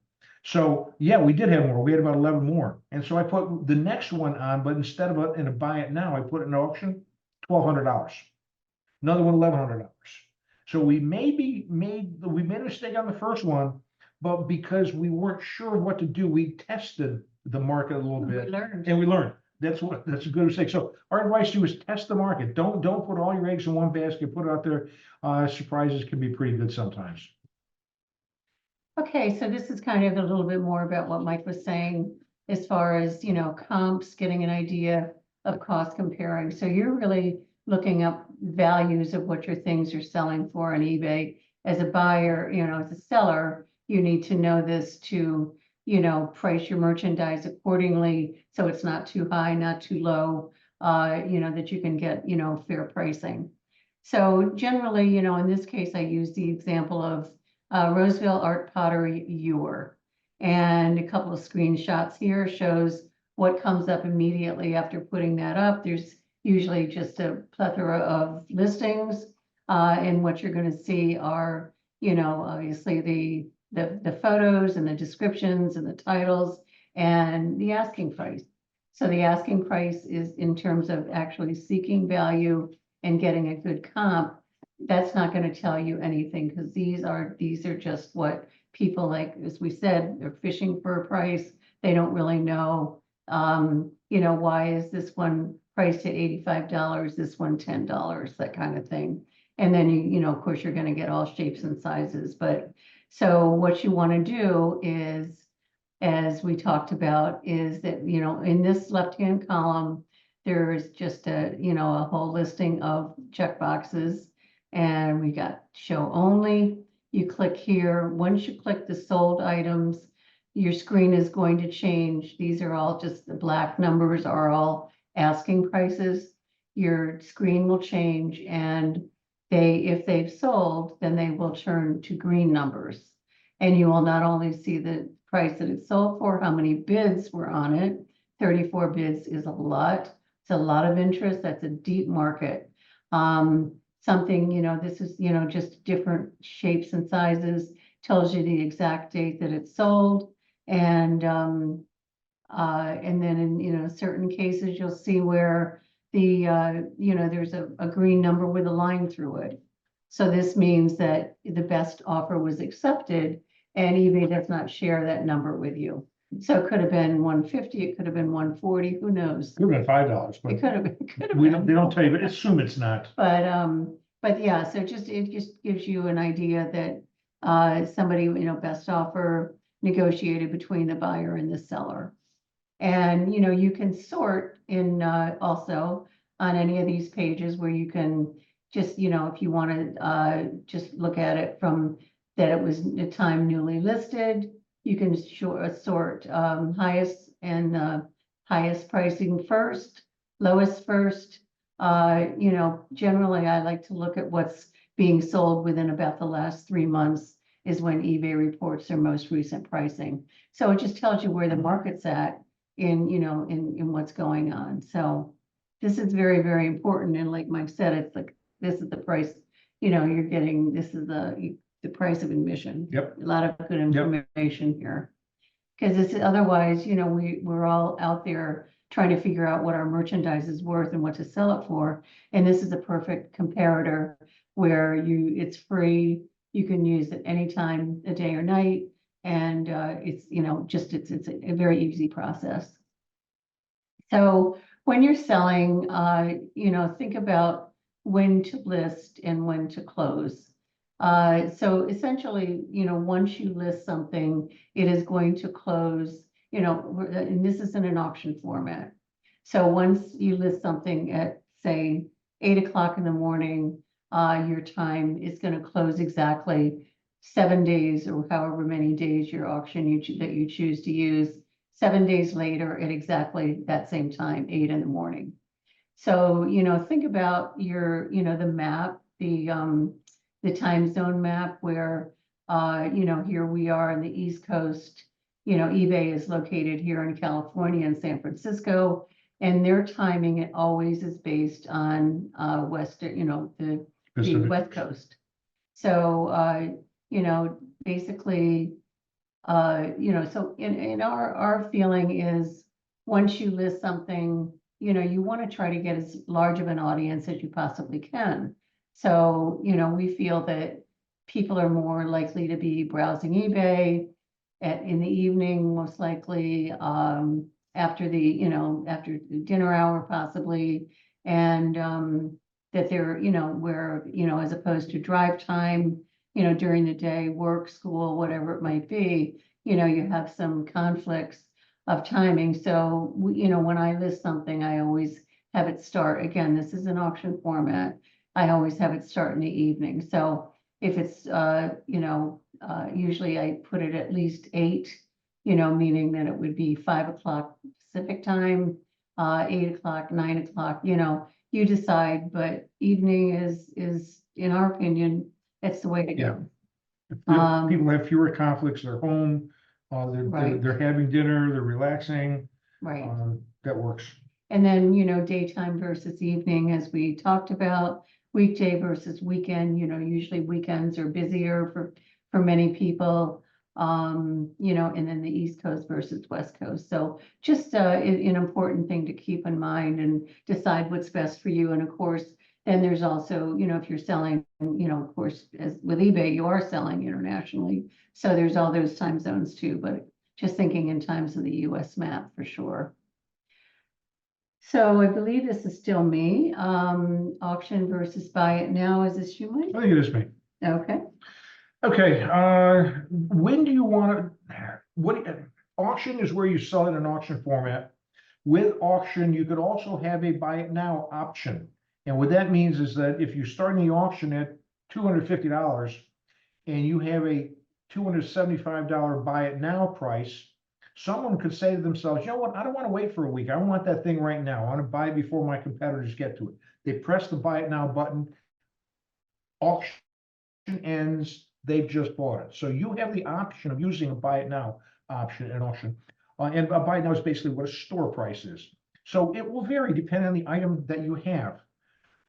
So yeah, we did have more. We had about 11 more. And so I put the next one on, but instead of in a buy it now, I put it in auction, $1,200. Another one, $1,100. So we made a mistake on the first one, but because we weren't sure what to do, we tested the market a little bit. And we learned. That's a good mistake. So our advice to you is test the market. Don't put all your eggs in one basket. Put it out there. Surprises can be pretty good sometimes. Okay, so this is kind of a little bit more about what Mike was saying as far as, comps, getting an idea of cost comparing. So you're really looking up values of what your things are selling for on eBay. As a buyer, as a seller, you need to know this to, price your merchandise accordingly so it's not too high, not too low, that you can get, fair pricing. So generally, in this case, I use the example of Roseville Art Pottery Ewer. And a couple of screenshots here shows what comes up immediately after putting that up. There's usually just a plethora of listings. And what you're going to see are, obviously the photos and the descriptions and the titles and the asking price. So the asking price is in terms of actually seeking value and getting a good comp. That's not going to tell you anything because these are just what people, like, as we said, they're fishing for a price. They don't really know, why is this one priced at $85, this one $10, that kind of thing. And then, of course, you're going to get all shapes and sizes. But so what you want to do is, as we talked about, is that, in this left-hand column, there is just a whole listing of check boxes. And we got show only. You click here. Once you click the sold items, Your screen is going to change. These are all just the black numbers are all asking prices. Your screen will change and if they've sold, then they will turn to green numbers. And you will not only see the price that it sold for, how many bids were on it. 34 bids is a lot. It's a lot of interest. That's a deep market. Something, this is, just different shapes and sizes, tells you the exact date that it sold. And then in, certain cases, you'll see where there's a green number with a line through it. So this means that the best offer was accepted and eBay does not share that number with you. So it could have been 150, it could have been 140, who knows? Could have been $5, It but could have been. they don't tell you, but assume it's not. But yeah, so it just gives you an idea that somebody, best offer negotiated between the buyer and the seller. And, you can sort in also on any of these pages where you can just, if you want to just look at it from that it was the time newly listed, you can sort highest and highest pricing first, lowest first. Generally I like to look at what's being sold within about the last 3 months is when eBay reports their most recent pricing. So it just tells you where the market's at in what's going on. So this is very, very important. And like Mike said, it's like, this is the price, you're getting, this is the price of admission. Yep. A lot of good information here. Because it's otherwise, we're all out there trying to figure out what our merchandise is worth and what to sell it for. And this is a perfect comparator where it's free. You can use it anytime, a day or night. And it's, it's a very easy process. So when you're selling, think about when to list and when to close. So essentially, once you list something, it is going to close, and this is in an auction format. So once you list something at, say, 8 o'clock in the morning, your time is going to close exactly 7 days or however many days your auction that you choose to use. 7 days later at exactly that same time, 8 in the morning. So, think about your, the map, the time zone map where, here we are in the East Coast, eBay is located here in California and San Francisco, and their timing, it always is based on, Western, the West Coast. So, basically, so in our feeling is once you list something, you want to try to get as large of an audience as you possibly can. So, we feel that people are more likely to be browsing eBay in the evening, most likely, after after the dinner hour possibly, and that they're, where, as opposed to drive time, during the day, work, school, whatever it might be, you have some conflicts of timing. So, when I list something, I always have it start. Again, this is an auction format. I always have it start in the evening. So if it's, usually I put it at least 8, meaning that it would be 5 o'clock Pacific time, 8 o'clock, 9 o'clock, you decide, but evening is in our opinion, it's the way to go. People have fewer conflicts, they're home, they're having dinner, they're relaxing. Right. That works. And then, daytime versus evening, as we talked about, weekday versus weekend, usually weekends are busier for many people, and then the East Coast versus West Coast. So just an important thing to keep in mind and decide what's best for you. And of course, then there's also, if you're selling, of course, as with eBay, you are selling internationally. So there's all those time zones too, but just thinking in times of the US map for sure. So I believe this is still me. Auction versus buy it now. Is this you, Mike? I think it is me. Okay. Okay, when do you want to, auction is where you sell in an auction format. With auction, you could also have a buy it now option. And what that means is that if you start the auction at $250 and you have a $275 buy it now price, someone could say to themselves, you know what, I don't want to wait for a week. I want that thing right now. I want to buy it before my competitors get to it. They press the buy it now button, auction ends, they've just bought it. So you have the option of using a buy it now option in auction. And a buy it now is basically what a store price is. So it will vary depending on the item that you have.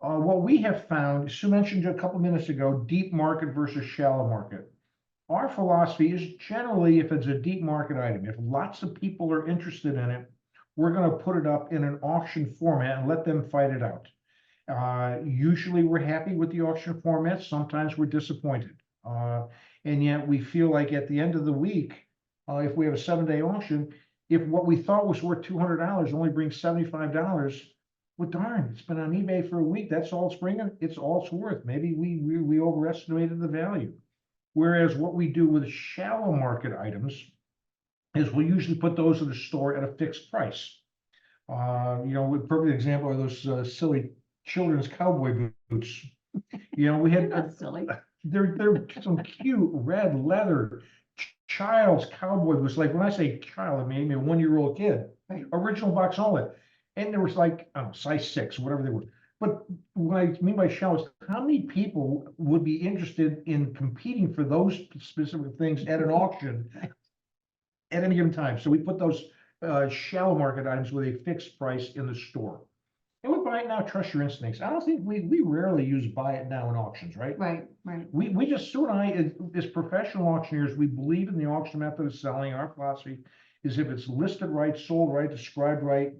What we have found, Sue mentioned a couple minutes ago, deep market versus shallow market. Our philosophy is generally, if it's a deep market item, if lots of people are interested in it, we're going to put it up in an auction format and let them fight it out. Usually we're happy with the auction format. Sometimes we're disappointed. And yet we feel like at the end of the week, if we have a 7-day auction, if what we thought was worth $200 only brings $75, well, darn, it's been on eBay for a week. That's all it's bringing. It's all it's worth. Maybe we overestimated the value. Whereas what we do with shallow market items is we usually put those in the store at a fixed price. A perfect example are those silly children's cowboy boots. We had Not silly. they're some cute red leather child's cowboy boots. Like when I say child, I mean a 1-year-old kid. Right. Original box only. And there was like, I don't know, size 6, whatever they were. But what I mean by shallow is how many people would be interested in competing for those specific things at an auction at any given time? So we put those shallow market items with a fixed price in the store. And with buy it now, trust your instincts. I don't think we rarely use buy it now in auctions, right? Right. We just, Sue and I, as professional auctioneers, we believe in the auction method of selling. Our philosophy is if it's listed right, sold right, described right,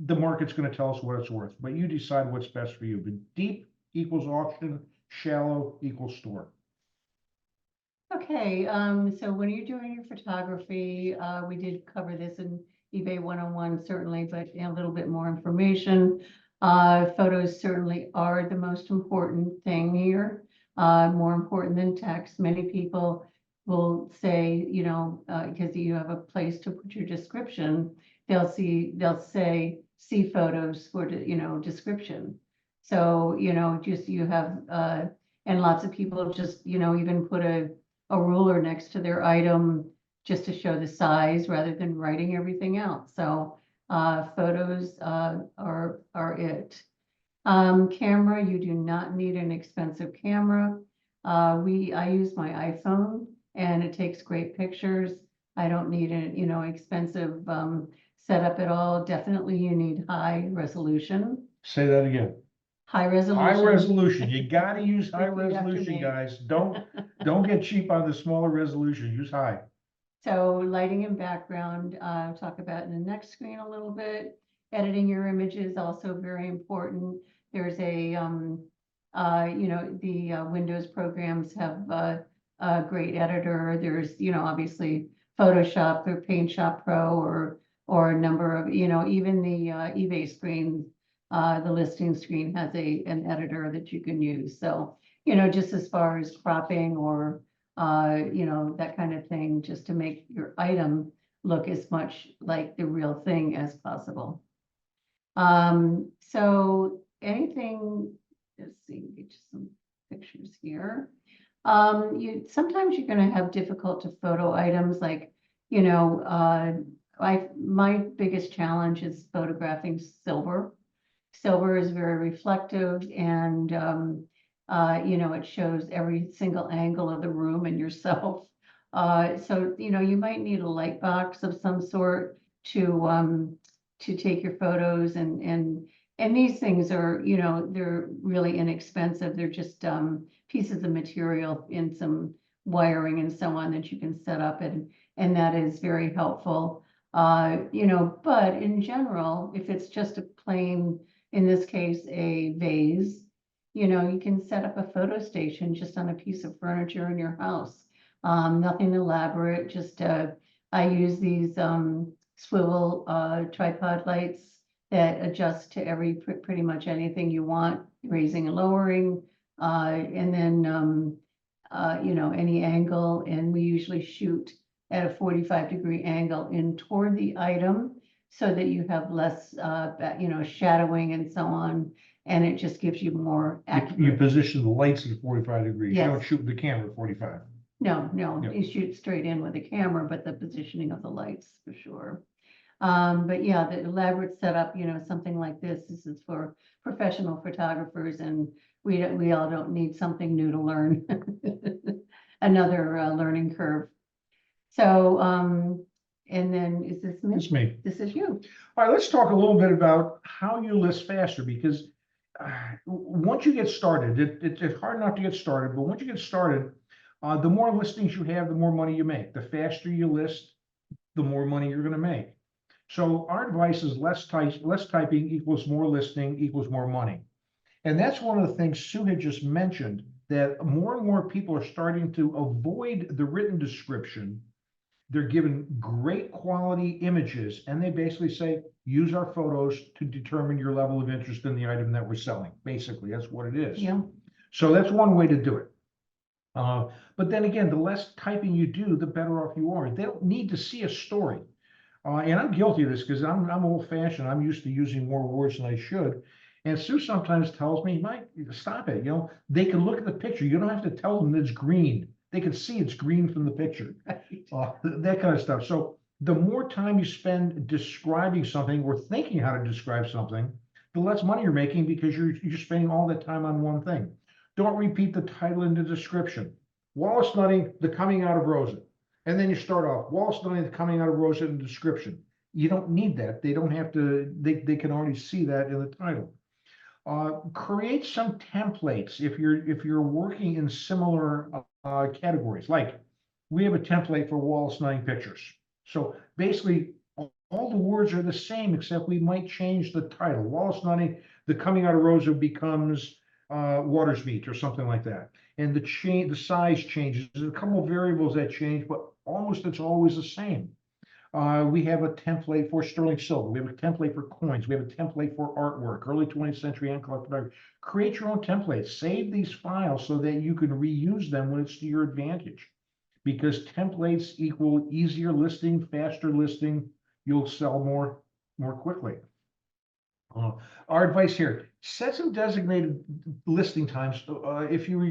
the market's going to tell us what it's worth, but you decide what's best for you. But deep equals auction, shallow equals store. Okay, so when you're doing your photography, we did cover this in eBay 101 certainly, but a little bit more information. Photos certainly are the most important thing here, more important than text. Many people will say, because you have a place to put your description, they'll say, see photos for, description. So, just you have, and lots of people just, even put a ruler next to their item just to show the size rather than writing everything out. So photos are it. Camera, you do not need an expensive camera. I use my iPhone and it takes great pictures. I don't need an expensive setup at all. Definitely you need high resolution. Say that again. High resolution. High resolution. You got to use high Repeat after resolution, me. guys. Don't get cheap on the smaller resolution. Use high. So lighting and background, talk about in the next screen a little bit. Editing your image is also very important. There's a, the Windows programs have a great editor. There's, obviously Photoshop or Paint Shop Pro or a number of, even the eBay screen, the listing screen has an editor that you can use. So, just as far as cropping or that kind of thing, just to make your item look as much like the real thing as possible. So anything, let's see, get you some pictures here. Sometimes you're going to have difficult to photo items like, my biggest challenge is photographing silver. Silver is very reflective and, it shows every single angle of the room and yourself. So, you might need a light box of some sort to take your photos and these things are, they're really inexpensive. They're just pieces of material in some wiring and so on that you can set up and that is very helpful. But in general, if it's just a plain, in this case, a vase, you can set up a photo station just on a piece of furniture in your house. Nothing elaborate, just I use these swivel tripod lights that adjust to pretty much anything you want, raising and lowering, and then any angle, and we usually shoot at a 45-degree angle in toward the item so that you have less shadowing and so on, and it just gives you more accurate. You position the lights at 45 degrees. You don't Yes. shoot the camera at 45. No, no, Yeah. you shoot straight in with a camera, but the positioning of the lights for sure. But yeah, the elaborate setup, something like this is for professional photographers, and we all don't need something new to learn. Another learning curve. So, and then is this me? It's me. This is you. All right, let's talk a little bit about how you list faster, because once you get started, it's hard not to get started, but once you get started, the more listings you have, the more money you make. The faster you list, the more money you're going to make. So our advice is less typing equals more listing equals more money. And that's one of the things Sue had just mentioned, that more and more people are starting to avoid the written description. They're given great quality images, and they basically say, use our photos to determine your level of interest in the item that we're selling. Basically, that's what it is. Yeah. So that's one way to do it. But then again, the less typing you do, the better off you are. They don't need to see a story. And I'm guilty of this because I'm old fashioned. I'm used to using more words than I should. And Sue sometimes tells me, Mike, stop it. They can look at the picture. You don't have to tell them it's green. They can see it's green from the picture. That kind of stuff. So the more time you spend describing something or thinking how to describe something, the less money you're making, because you're spending all that time on one thing. Don't repeat the title in the description. Wallace Nutting, The Coming Out of Rosa. And then you start off, Wallace Nutting, The Coming Out of Rosa in the description. You don't need that. They don't have to, they can already see that in the title. Create some templates if you're working in similar categories. Like we have a template for Wallace Nutting pictures. So basically, all the words are the same, except we might change the title. Wallace Nutting, The Coming Out of Rosa becomes Water's Meat or something like that. And the size changes. There's a couple of variables that change, but almost it's always the same. We have a template for sterling silver. We have a template for coins. We have a template for artwork, early 20th century and collectible. Create your own templates. Save these files so that you can reuse them when it's to your advantage. Because templates equal easier listing, faster listing. You'll sell more quickly. Our advice here: set some designated listing times. If you're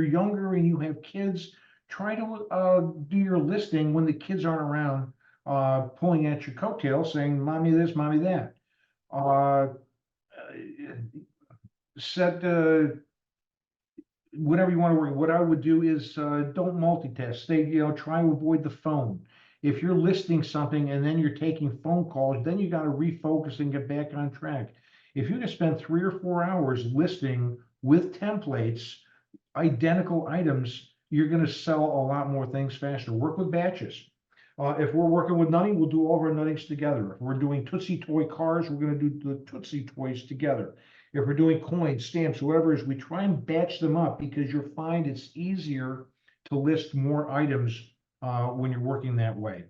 younger and you have kids, try to do your listing when the kids aren't around, pulling at your coattails, saying, "Mommy this, mommy that." Set whatever you want to work. What I would do is don't multitask. Try to avoid the phone. If you're listing something and then you're taking phone calls, then you got to refocus and get back on track. If you can spend 3 or 4 hours listing with templates, identical items, you're going to sell a lot more things faster. Work with batches. If we're working with nutting, we'll do all of our nuttings together. If we're doing Tootsie Toy cars, we're going to do the Tootsie Toys together. If we're doing coins, stamps, whatever it is, we try and batch them up, because you'll find it's easier to list more items when you're working that way.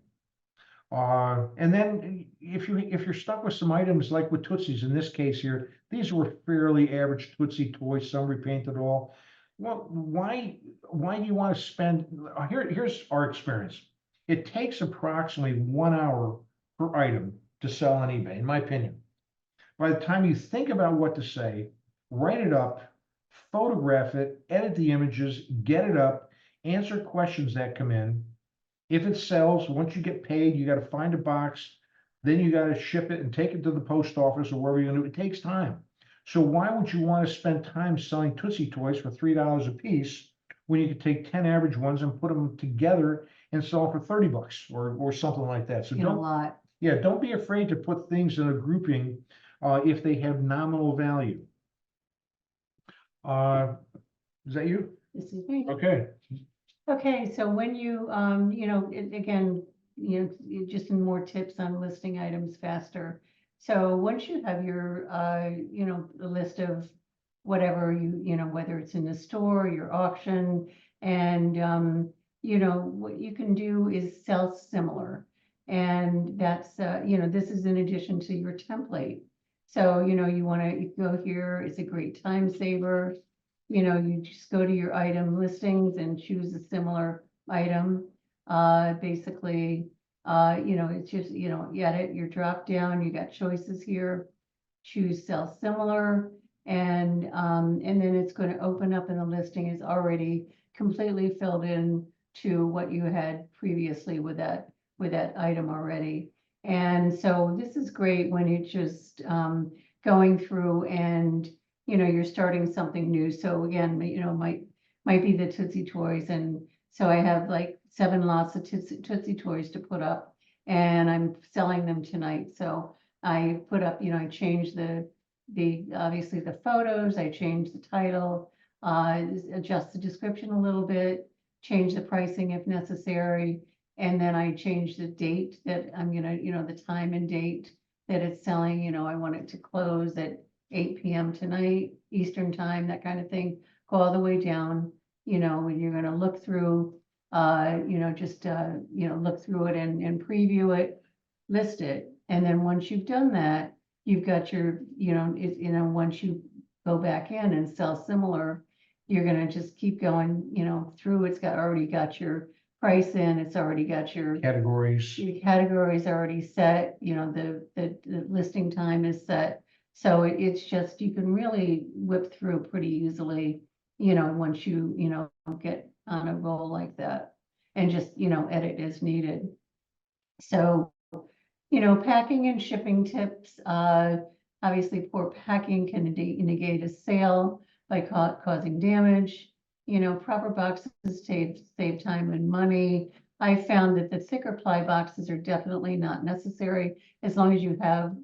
And then if you're stuck with some items like with Tootsies, in this case here, these were fairly average Tootsie Toys, some repainted all. Well, why do you want to spend? Here's our experience. It takes approximately 1 hour per item to sell on eBay, in my opinion. By the time you think about what to say, write it up, photograph it, edit the images, get it up, answer questions that come in. If it sells, once you get paid, you got to find a box, then you got to ship it and take it to the post office or wherever you're going to do it. It takes time. So why would you want to spend time selling Tootsie Toys for $3 a piece when you could take 10 average ones and put them together and sell for $30 or something like that? So don't be afraid to put things in a grouping if they have nominal value. Is that you? This is me. Okay. Okay, so when you, again, just in more tips on listing items faster. So once you have your, the list of whatever whether it's in the store, your auction, and, what you can do is sell similar. And that's, this is in addition to your template. So, you want to go here, it's a great time saver. You just go to your item listings and choose a similar item. Basically, it's just, you edit your drop down, you got choices here, choose sell similar, and then it's going to open up, and the listing is already completely filled in to what you had previously with that item already. And so this is great when it's just going through and, you know, you're starting something new. So again, you know, might be the Tootsie Toys. And so I have like 7 lots of Tootsie Toys to put up, and I'm selling them tonight. So I put up, you know, I changed the obviously the photos, I changed the title, adjust the description a little bit, change the pricing if necessary. And then I changed the date that I'm gonna, you know, the time and date that it's selling. You know, I want it to close at 8 p.m. tonight, Eastern time, that kind of thing. Go all the way down, you know, when you're gonna look through, you know, just, you know, look through it and preview it, list it. And then once you've done that, you've got your, you know, once you go back in and sell similar, you're gonna just keep going, you know, through. It's already got your price in, it's already got your Categories. categories already set, you know, the listing time is set. So it's just, you can really whip through pretty easily, you know, once you know, get on a roll like that, and just, you know, edit as needed. So, you know, packing and shipping tips, obviously poor packing can negate a sale by causing damage. You know, proper boxes save time and money. I found that the thicker ply boxes are definitely not necessary as long as you have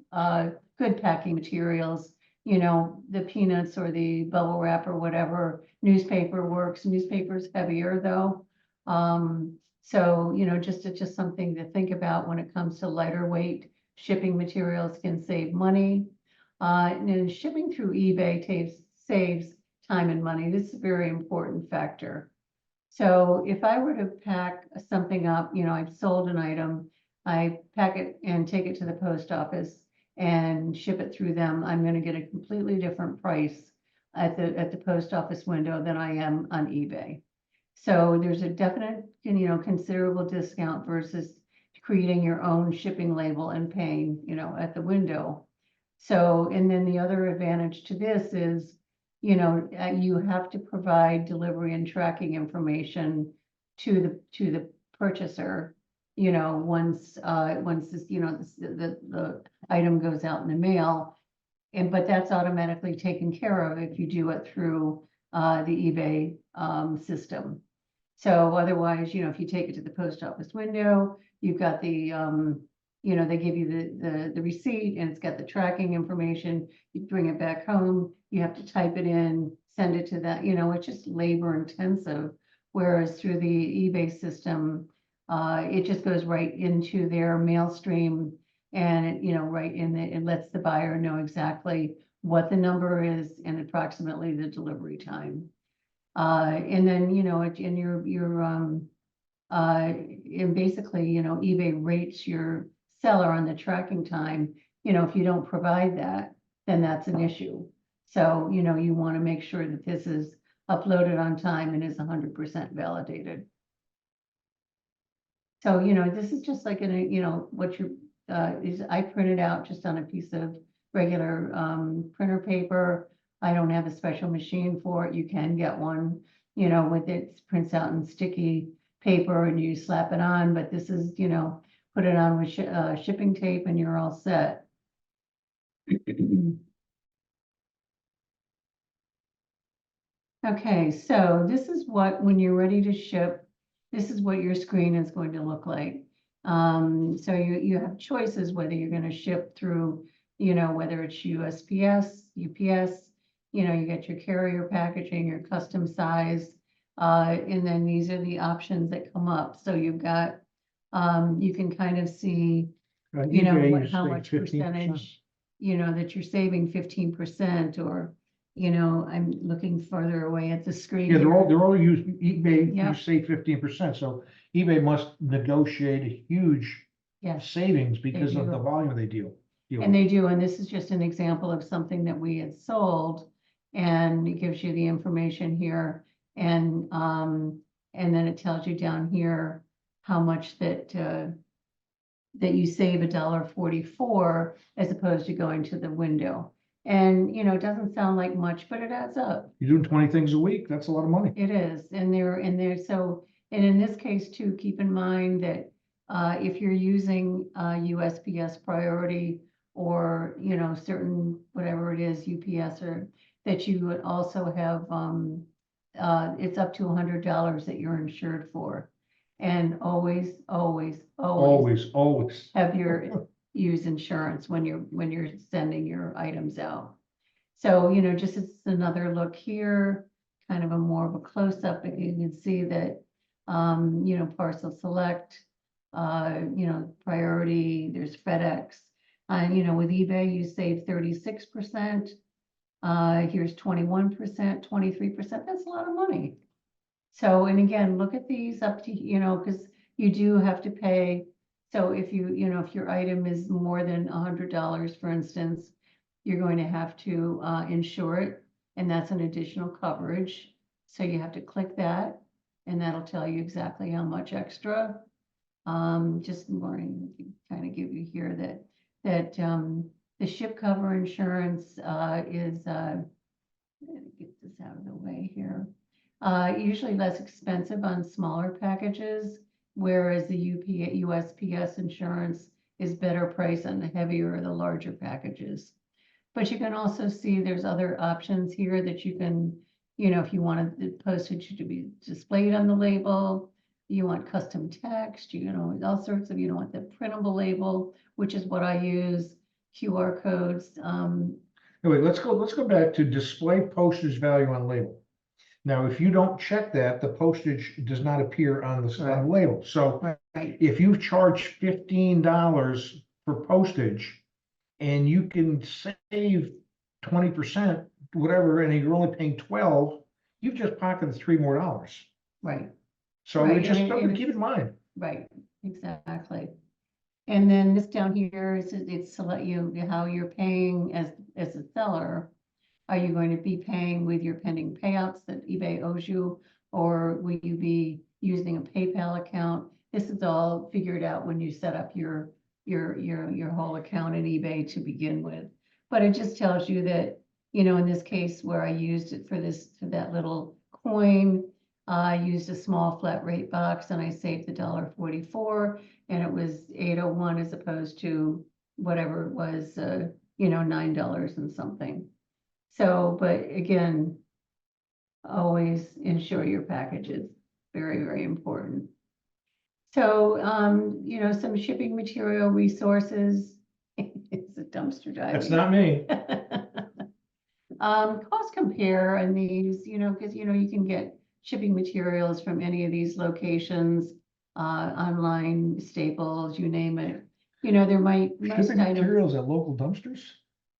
good packing materials. You know, the peanuts or the bubble wrap or whatever, newspaper works. Newspaper's heavier though. So, you know, just it's just something to think about when it comes to lighter weight shipping materials can save money. And then shipping through eBay saves time and money. This is a very important factor. So if I were to pack something up, you know, I've sold an item, I pack it and take it to the post office and ship it through them, I'm going to get a completely different price at the post office window than I am on eBay. So there's a definite, you know, considerable discount versus creating your own shipping label and paying, you know, at the window. So, and then the other advantage to this is, you know, you have to provide delivery and tracking information to the purchaser, you know, once this, you know, the item goes out in the mail. But that's automatically taken care of if you do it through the eBay system. So otherwise, you know, if you take it to the post office window, you've got the, you know, they give you the receipt and it's got the tracking information. You bring it back home, you have to type it in, send it to that, you know, it's just labor intensive. Whereas through the eBay system, it just goes right into their mail stream, and it, you know, right in it lets the buyer know exactly what the number is and approximately the delivery time. And then, you know, in and basically, you know, eBay rates your seller on the tracking time. You know, if you don't provide that, then that's an issue. So, you know, you want to make sure that this is uploaded on time and is 100% validated. So, you know, this is just like you know, what you is I printed out just on a piece of regular printer paper. I don't have a special machine for it. You can get one, you know, with it prints out in sticky paper and you slap it on, but this is, you know, put it on with shipping tape and you're all set. Okay, so this is what, when you're ready to ship, this is what your screen is going to look like. So you have choices whether you're going to ship through, you know, whether it's USPS, UPS, you know, you get your carrier packaging, your custom size, and then these are the options that come up. So you've got, you can kind of see, you know, how much percentage, you know, that you're saving 15%, or, you know, I'm looking further away at the screen. Yeah, they're all using eBay. Yep. You save 15%. So eBay must negotiate a huge savings because of the volume they deal. And they do, and this is just an example of something that we had sold, and it gives you the information here, and then it tells you down here how much that you save $1.44 as opposed to going to the window. And, you know, it doesn't sound like much, but it adds up. You're doing 20 things a week. That's a lot of money. It is, and so And in this case too, keep in mind that if you're using USPS priority or, you know, certain, whatever it is, UPS, or that you would also have, it's up to $100 that you're insured for. And always Always. have your use insurance when you're sending your items out. So, you know, just as another look here, kind of a more of a close-up, and you can see that, you know, parcel select, you know, priority, there's FedEx. You know, with eBay, you save 36%. Here's 21%, 23%. That's a lot of money. So, and again, look at these up to, you know, because you do have to pay. So if you know, if your item is more than $100, for instance, you're going to have to insure it, and that's an additional coverage. So you have to click that, and that'll tell you exactly how much extra. Just more to kind of give you here that the ship cover insurance is get this out of the way here. Usually less expensive on smaller packages, whereas the USPS insurance is better priced on the heavier or the larger packages. But you can also see there's other options here that you can, you know, if you wanted the postage to be displayed on the label, you want custom text, you know, all sorts of, you don't want the printable label, which is what I use, QR codes. Wait, let's go back to display postage value on label. Now, if you don't check that, the postage does not appear on the label. So Right. if you charge $15 for postage and you can save 20%, whatever, and you're only paying 12, you've just pocketed $3 more. Right. So Right, it's just and something to it's- keep in mind. Right, exactly. And then this down here is it's to let you how you're paying as a seller. Are you going to be paying with your pending payouts that eBay owes you, or will you be using a PayPal account? This is all figured out when you set up your whole account in eBay to begin with. But it just tells you that, you know, in this case where I used it for that little coin, I used a small flat rate box and I saved the $1.44, and it was $8.01 as opposed to whatever it was, you know, $9 and something. So, but again, always insure your packages. Very, very important. So, you know, some shipping material resources. It's a dumpster diving. That's not me. Cost compare and these, you know, because, you know, you can get shipping materials from any of these locations, online, Staples, you name it. You know, there might Shipping materials at local dumpsters?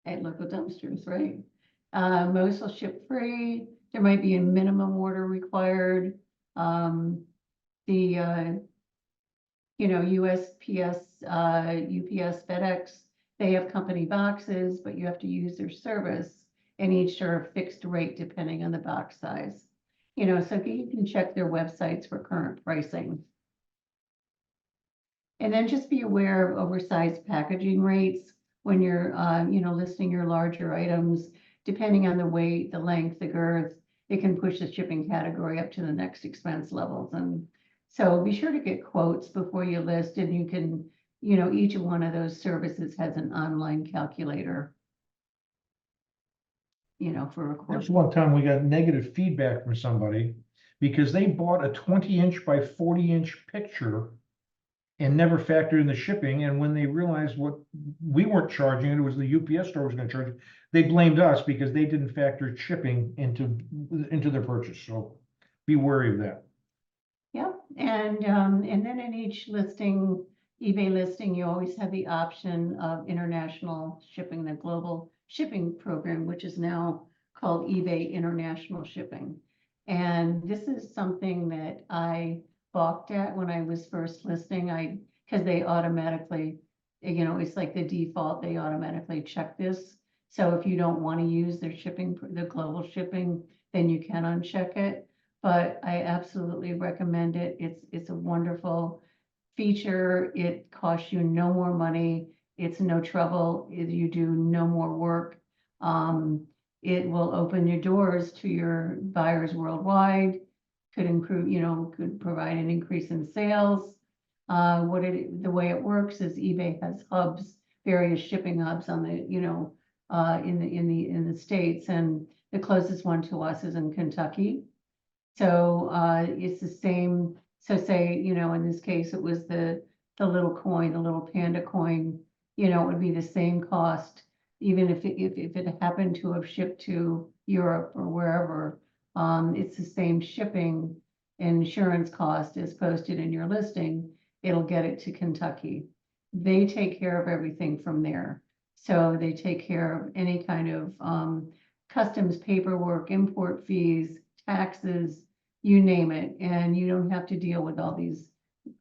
At local dumpsters, right? Most will ship free. There might be a minimum order required. You know, USPS, UPS, FedEx, they have company boxes, but you have to use their service, and each are a fixed rate depending on the box size. You know, so you can check their websites for current pricing. And then just be aware of oversized packaging rates when you're, you know, listing your larger items. Depending on the weight, the length, the girth, it can push the shipping category up to the next expense levels. And so be sure to get quotes before you list, and you can, you know, each one of those services has an online calculator, you know, for a quote. There's one time we got negative feedback from somebody because they bought a 20-inch by 40-inch picture and never factored in the shipping. And when they realized what we weren't charging, it was the UPS store was going to charge, they blamed us because they didn't factor shipping into their purchase. So be wary of that. Yeah, and then in each listing, eBay listing, you always have the option of international shipping, the global shipping program, which is now called eBay International Shipping. And this is something that I balked at when I was first listing. Because they automatically, you know, it's like the default, they automatically check this. So if you don't want to use their shipping, the global shipping, then you can uncheck it. But I absolutely recommend it. It's a wonderful feature. It costs you no more money. It's no trouble. You do no more work. It will open your doors to your buyers worldwide. could improve, could provide an increase in sales. The way it works is eBay has hubs, various shipping hubs on the, in the States, and the closest one to us is in Kentucky. So it's the same. So say, in this case, it was the little coin, the little panda coin, it would be the same cost, even if it happened to have shipped to Europe or wherever. It's the same shipping and insurance cost as posted in your listing. It'll get it to Kentucky. They take care of everything from there. So they take care of any kind of customs paperwork, import fees, taxes, you name it. And you don't have to deal with all these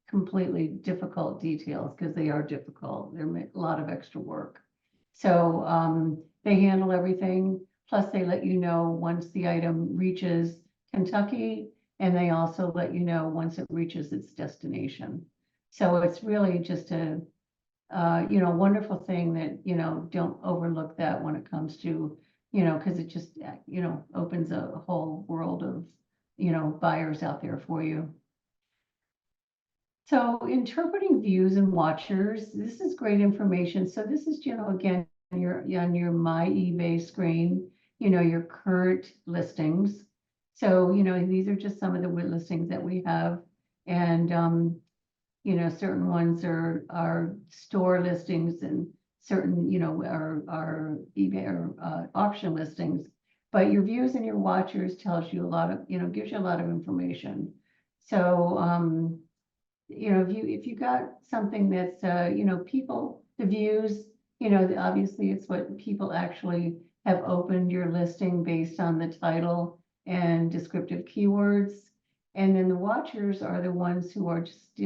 completely difficult details, because they are difficult. They're a lot of extra work. So they handle everything. Plus they let you know once the item reaches Kentucky, and they also let you know once it reaches its destination. So it's really just a wonderful thing that, don't overlook that when it comes to, because it just, opens a whole world of, buyers out there for you. So interpreting views and watchers, this is great information. So this is, again, on your My eBay screen, your current listings. So, these are just some of the listings that we have. And, certain ones are store listings, and certain, are eBay or auction listings. But your views and your watchers tells you a lot of, gives you a lot of information. So, if you got something that's, people, the views, obviously it's what people actually have opened your listing based on the title and descriptive keywords. And then the watchers are the ones who are just,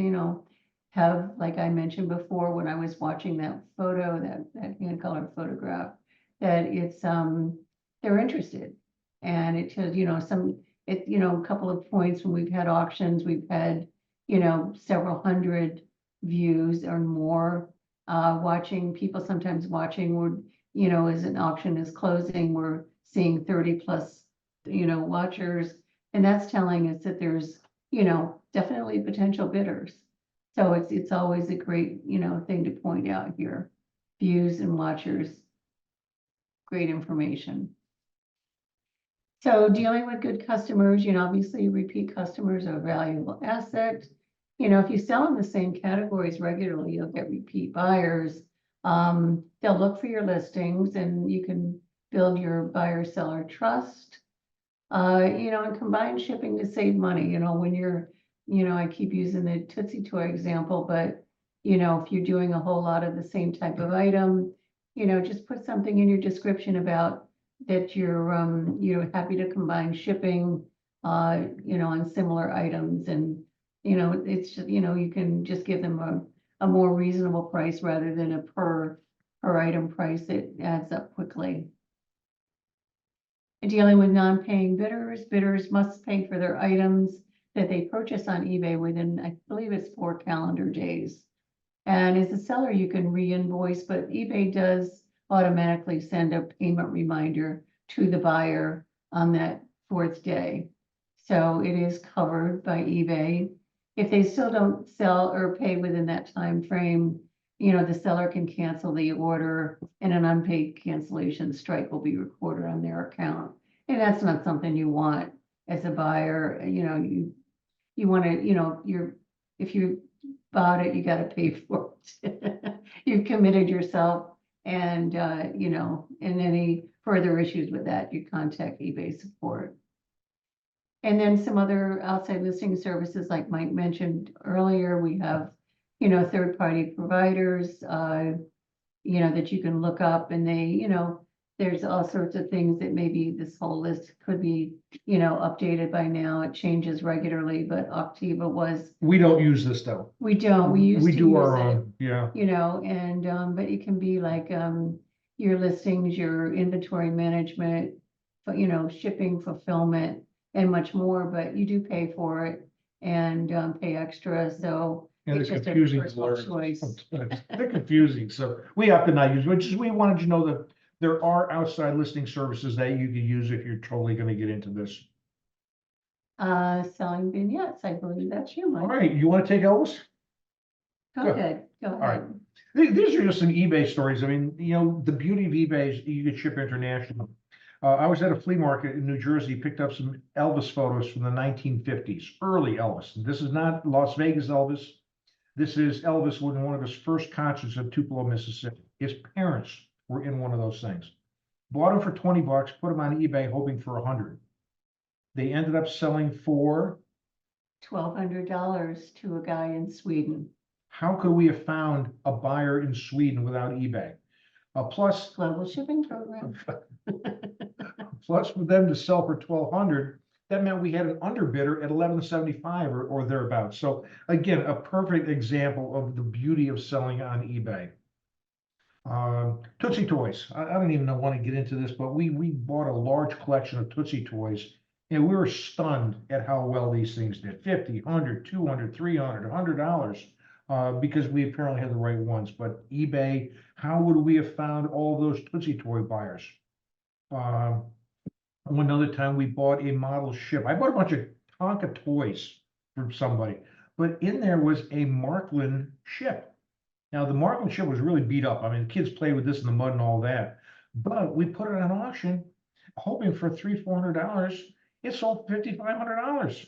have, like I mentioned before, when I was watching that photo, that hand colored photograph, that it's, they're interested. And it shows, a couple of points when we've had auctions, we've had, several hundred views or more, people sometimes watching, where, as an auction is closing, we're seeing 30 plus, watchers. And that's telling us that there's, definitely potential bidders. So it's always a great, thing to point out here. Views and watchers, great information. So dealing with good customers, obviously repeat customers are a valuable asset. If you sell in the same categories regularly, you'll get repeat buyers. They'll look for your listings, and you can build your buyer-seller trust. And combine shipping to save money, when you're, I keep using the Tootsie Toy example, but, if you're doing a whole lot of the same type of item, just put something in your description about that you're happy to combine shipping, on similar items. And, it's just, you can just give them a more reasonable price rather than a per item price that adds up quickly. Dealing with non-paying bidders must pay for their items that they purchase on eBay within, I believe it's 4 calendar days. And as a seller, you can re-invoice, but eBay does automatically send a payment reminder to the buyer on that 4th day. So it is covered by eBay. If they still don't sell or pay within that time frame, the seller can cancel the order, and an unpaid cancellation strike will be recorded on their account. And that's not something you want as a buyer. You want to, if you bought it, you got to pay for it. You've committed yourself, and, and any further issues with that, you contact eBay support. And then some other outside listing services, like Mike mentioned earlier, we have, third-party providers, that you can look up, and they, there's all sorts of things that maybe this whole list could be, updated by now. It changes regularly, but Optiva was. We don't use this though. We don't. We do our own. Yeah. But it can be like your listings, your inventory management, but shipping, fulfillment, and much more. But you do pay for it and pay extra. So. And it's it's just a confusing to personal learn. choice. Sometimes. They're confusing, so we have to not use, which is, we wanted you to know that there are outside listing services that you can use if you're totally going to get into this. selling vignettes. I believe that's you, All Mike. right, you want to take Elvis? Go good. ahead, go right. ahead. These are just some eBay stories. I mean, the beauty of eBay is you can ship internationally. I was at a flea market in New Jersey, picked up some Elvis photos from the 1950s, early Elvis. This is not Las Vegas Elvis. This is Elvis in one of his first concerts in Tupelo, Mississippi. His parents were in one of those things. Bought them for 20 bucks, put them on eBay hoping for 100. They ended up selling for $1,200 to a guy in Sweden. how could we have found a buyer in Sweden without eBay? Plus, Global shipping program. plus for them to sell for 1,200, that meant we had an underbidder at 1175 or thereabouts. So again, a perfect example of the beauty of selling on eBay. Tootsie Toys. I don't even want to get into this, but we bought a large collection of Tootsie Toys, and we were stunned at how well these things did. 50, 100, 200, 300, $100, because we apparently had the right ones. But eBay, how would we have found all those Tootsie Toy buyers? One other time we bought a model ship. I bought a bunch of Tonka toys from somebody, but in there was a Markland ship. Now, the Markland ship was really beat up. I mean, the kids played with this in the mud and all that. But we put it on auction, hoping for $300-400. It sold $5,500.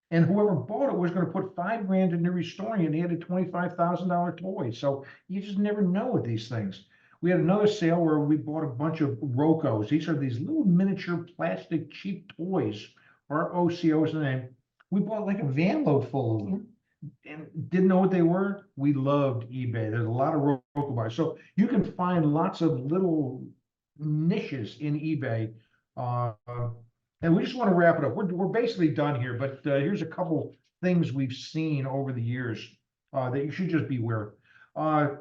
And whoever bought it was going to put $5,000 into restoring it, and he had a $25,000 toy. So you just never know with these things. We had another sale where we bought a bunch of Rocos. These are these little miniature plastic cheap toys. ROCO is the name. We bought like a van load full of them. And didn't know what they were. We loved eBay. There's a lot of Roku buyers. So you can find lots of little niches in eBay. And we just want to wrap it up. We're basically done here, but here's a couple things we've seen over the years that you should just be aware of.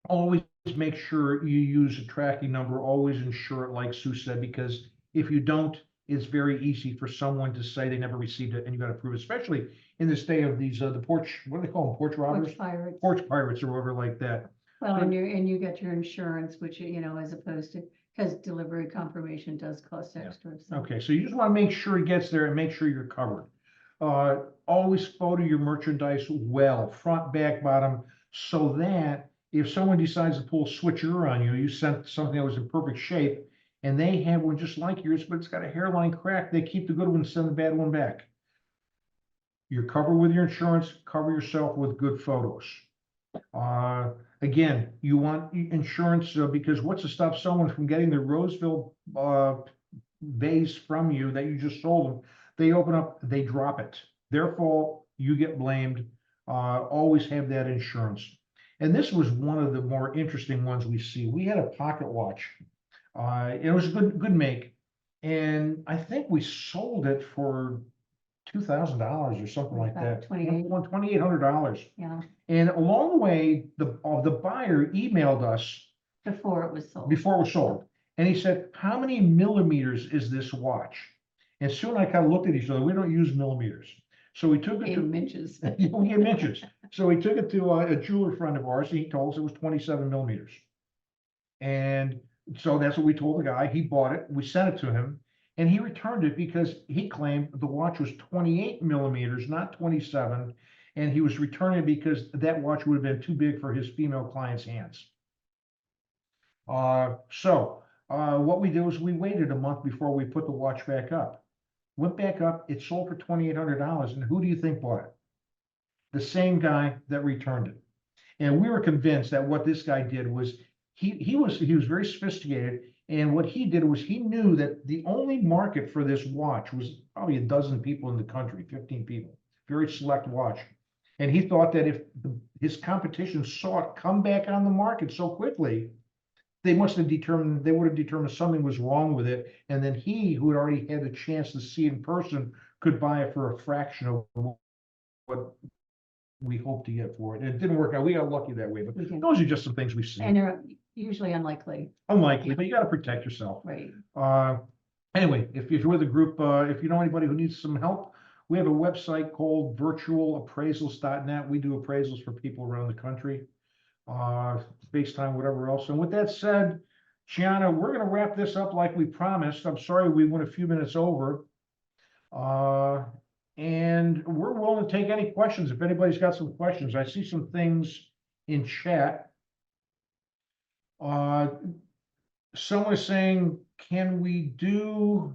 Always make sure you use a tracking number. Always insure it, like Sue said, because if you don't, it's very easy for someone to say they never received it, and you got to prove it, especially in this day of these the porch, what do they call them, porch robbers, porch pirates or whatever like that. Well, and you get your insurance, which, as opposed to, because delivery confirmation does cost extra. So. Okay, so you just want to make sure it gets there and make sure you're covered. Always photo your merchandise well, front, back, bottom, so that if someone decides to pull a switcheroo on you, you sent something that was in perfect shape, and they have one just like yours, but it's got a hairline crack, they keep the good one and send the bad one back. You're covered with your insurance, cover yourself with good photos. Again, you want insurance because what's to stop someone from getting the Roseville vase from you that you just sold them? They open up, they drop it. Their fault, you get blamed. Always have that insurance. And this was one of the more interesting ones we see. We had a pocket watch. It was a good make. And I think we sold it for $2,000 or something like that. $2,800. Yeah. And along the way, the buyer emailed us before it was sold. And he said, "How many millimeters is this watch?" And Sue and I kind of looked at each other. We don't use millimeters. So we took it to inches. We gave inches. So we took it to a jeweler friend of ours, and he told us it was 27 millimeters. And so that's what we told the guy. He bought it. We sent it to him, and he returned it because he claimed the watch was 28 millimeters, not 27. And he was returning it because that watch would have been too big for his female client's hands. What we did was we waited a month before we put the watch back up. Went back up, it sold for $2,800, and who do you think bought it? The same guy that returned it. And we were convinced that what this guy did was he was very sophisticated, and what he did was he knew that the only market for this watch was probably a dozen people in the country, 15 people, very select watch. And he thought that if his competition saw it come back on the market so quickly, they would have determined something was wrong with it. And then he, who had already had the chance to see it in person, could buy it for a fraction of what we hoped to get for it. And it didn't work out. We got lucky that way, but those are just some things we've seen. And they're usually unlikely. Unlikely, but you got to protect yourself. Right. Anyway, if you're with a group, if you know anybody who needs some help, we have a website called virtualappraisals.net. We do appraisals for people around the country, FaceTime, whatever else. And with that said, Gianna, we're going to wrap this up like we promised. I'm sorry we went a few minutes over. And we're willing to take any questions if anybody's got some questions. I see some things in chat. Someone is saying, can we do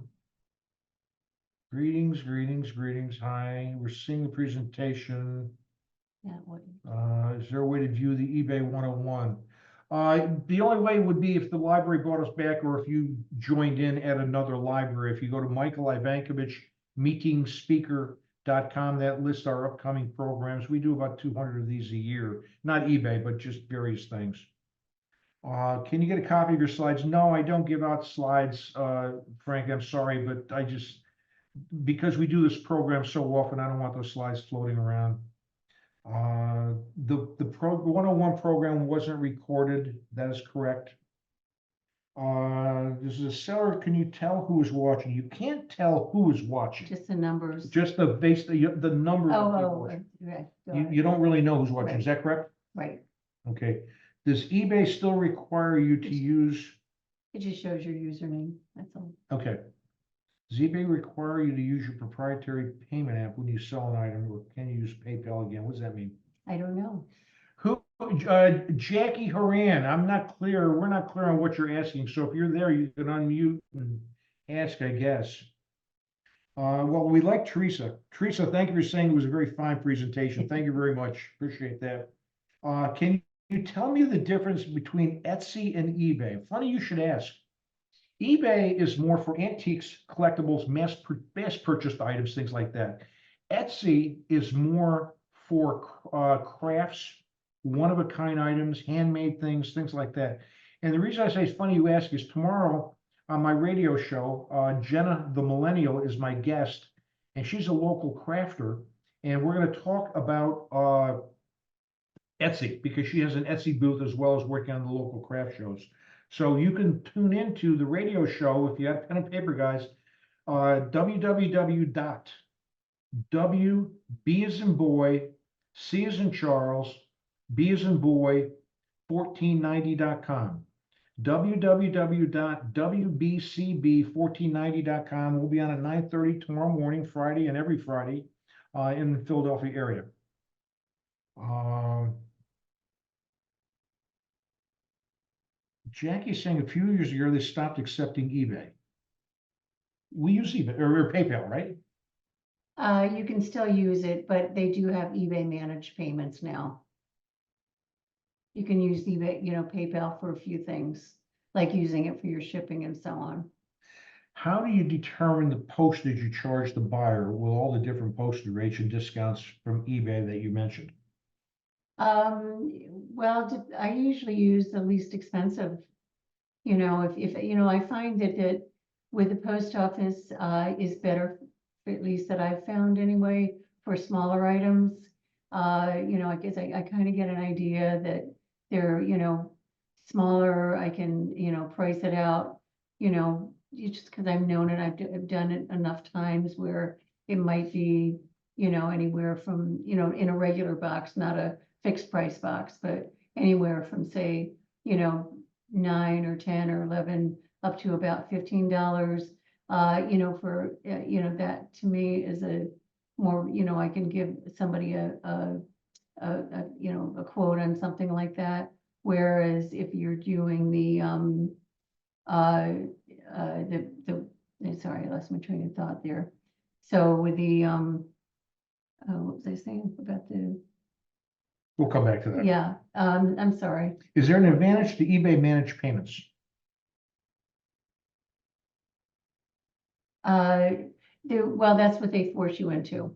greetings, greetings, greetings, hi, we're seeing the presentation. Yeah, what? Is there a way to view the eBay 101? The only way would be if the library brought us back or if you joined in at another library. If you go to Michael Ivankovich meetingspeaker.com, that lists our upcoming programs. We do about 200 of these a year, not eBay, but just various things. Can you get a copy of your slides? No, I don't give out slides, Frank, I'm sorry, but because we do this program so often, I don't want those slides floating around. The 101 program wasn't recorded. That is correct. This is a seller. Can you tell who is watching? You can't tell who is watching. Just the numbers. Just the numbers of people watching. Right. You don't really know who's watching. Is that correct? Right. Okay. Does eBay still require you to use? It just shows your username. That's all. Okay. Does eBay require you to use your proprietary payment app when you sell an item, or can you use PayPal again? What does that mean? I don't know. Who, Jackie Haran, I'm not clear. We're not clear on what you're asking. So if you're there, you can unmute and ask, I guess. Well, we like Teresa. Teresa, thank you for saying it was a very fine presentation. Thank you very much. Appreciate that. Can you tell me the difference between Etsy and eBay? Funny you should ask. eBay is more for antiques, collectibles, mass purchased items, things like that. Etsy is more for crafts, one-of-a-kind items, handmade things, things like that. And the reason I say it's funny you ask is tomorrow on my radio show, Jenna the Millennial is my guest, and she's a local crafter, and we're going to talk about Etsy because she has an Etsy booth as well as working on the local craft shows. So you can tune into the radio show if you have pen and paper, guys. www.b as in boy, C as in Charles, B as in boy, 1490.com. www.wbcb1490.com. We'll be on at 9:30 tomorrow morning, Friday, and every Friday in the Philadelphia area. Jackie's saying a few years ago they stopped accepting eBay. We use eBay or PayPal, right? You can still use it, but they do have eBay managed payments now. You can use eBay, PayPal for a few things, like using it for your shipping and so on. How do you determine the postage you charge the buyer with all the different postage rates and discounts from eBay that you mentioned? Well, I usually use the least expensive. If I find that with the post office is better, at least that I've found anyway, for smaller items. I guess I kind of get an idea that they're, smaller. I can, price it out, just because I've known it, I've done it enough times where it might be, anywhere from, in a regular box, not a fixed price box, but anywhere from say, 9 or 10 or 11 up to about $15. For that to me is a more, I can give somebody a quote on something like that. Whereas if you're doing the sorry, I lost my train of thought there. So with the what was I saying about the? We'll come back to that. Yeah, I'm sorry. Is there an advantage to eBay managed payments? Well, that's what they force you into.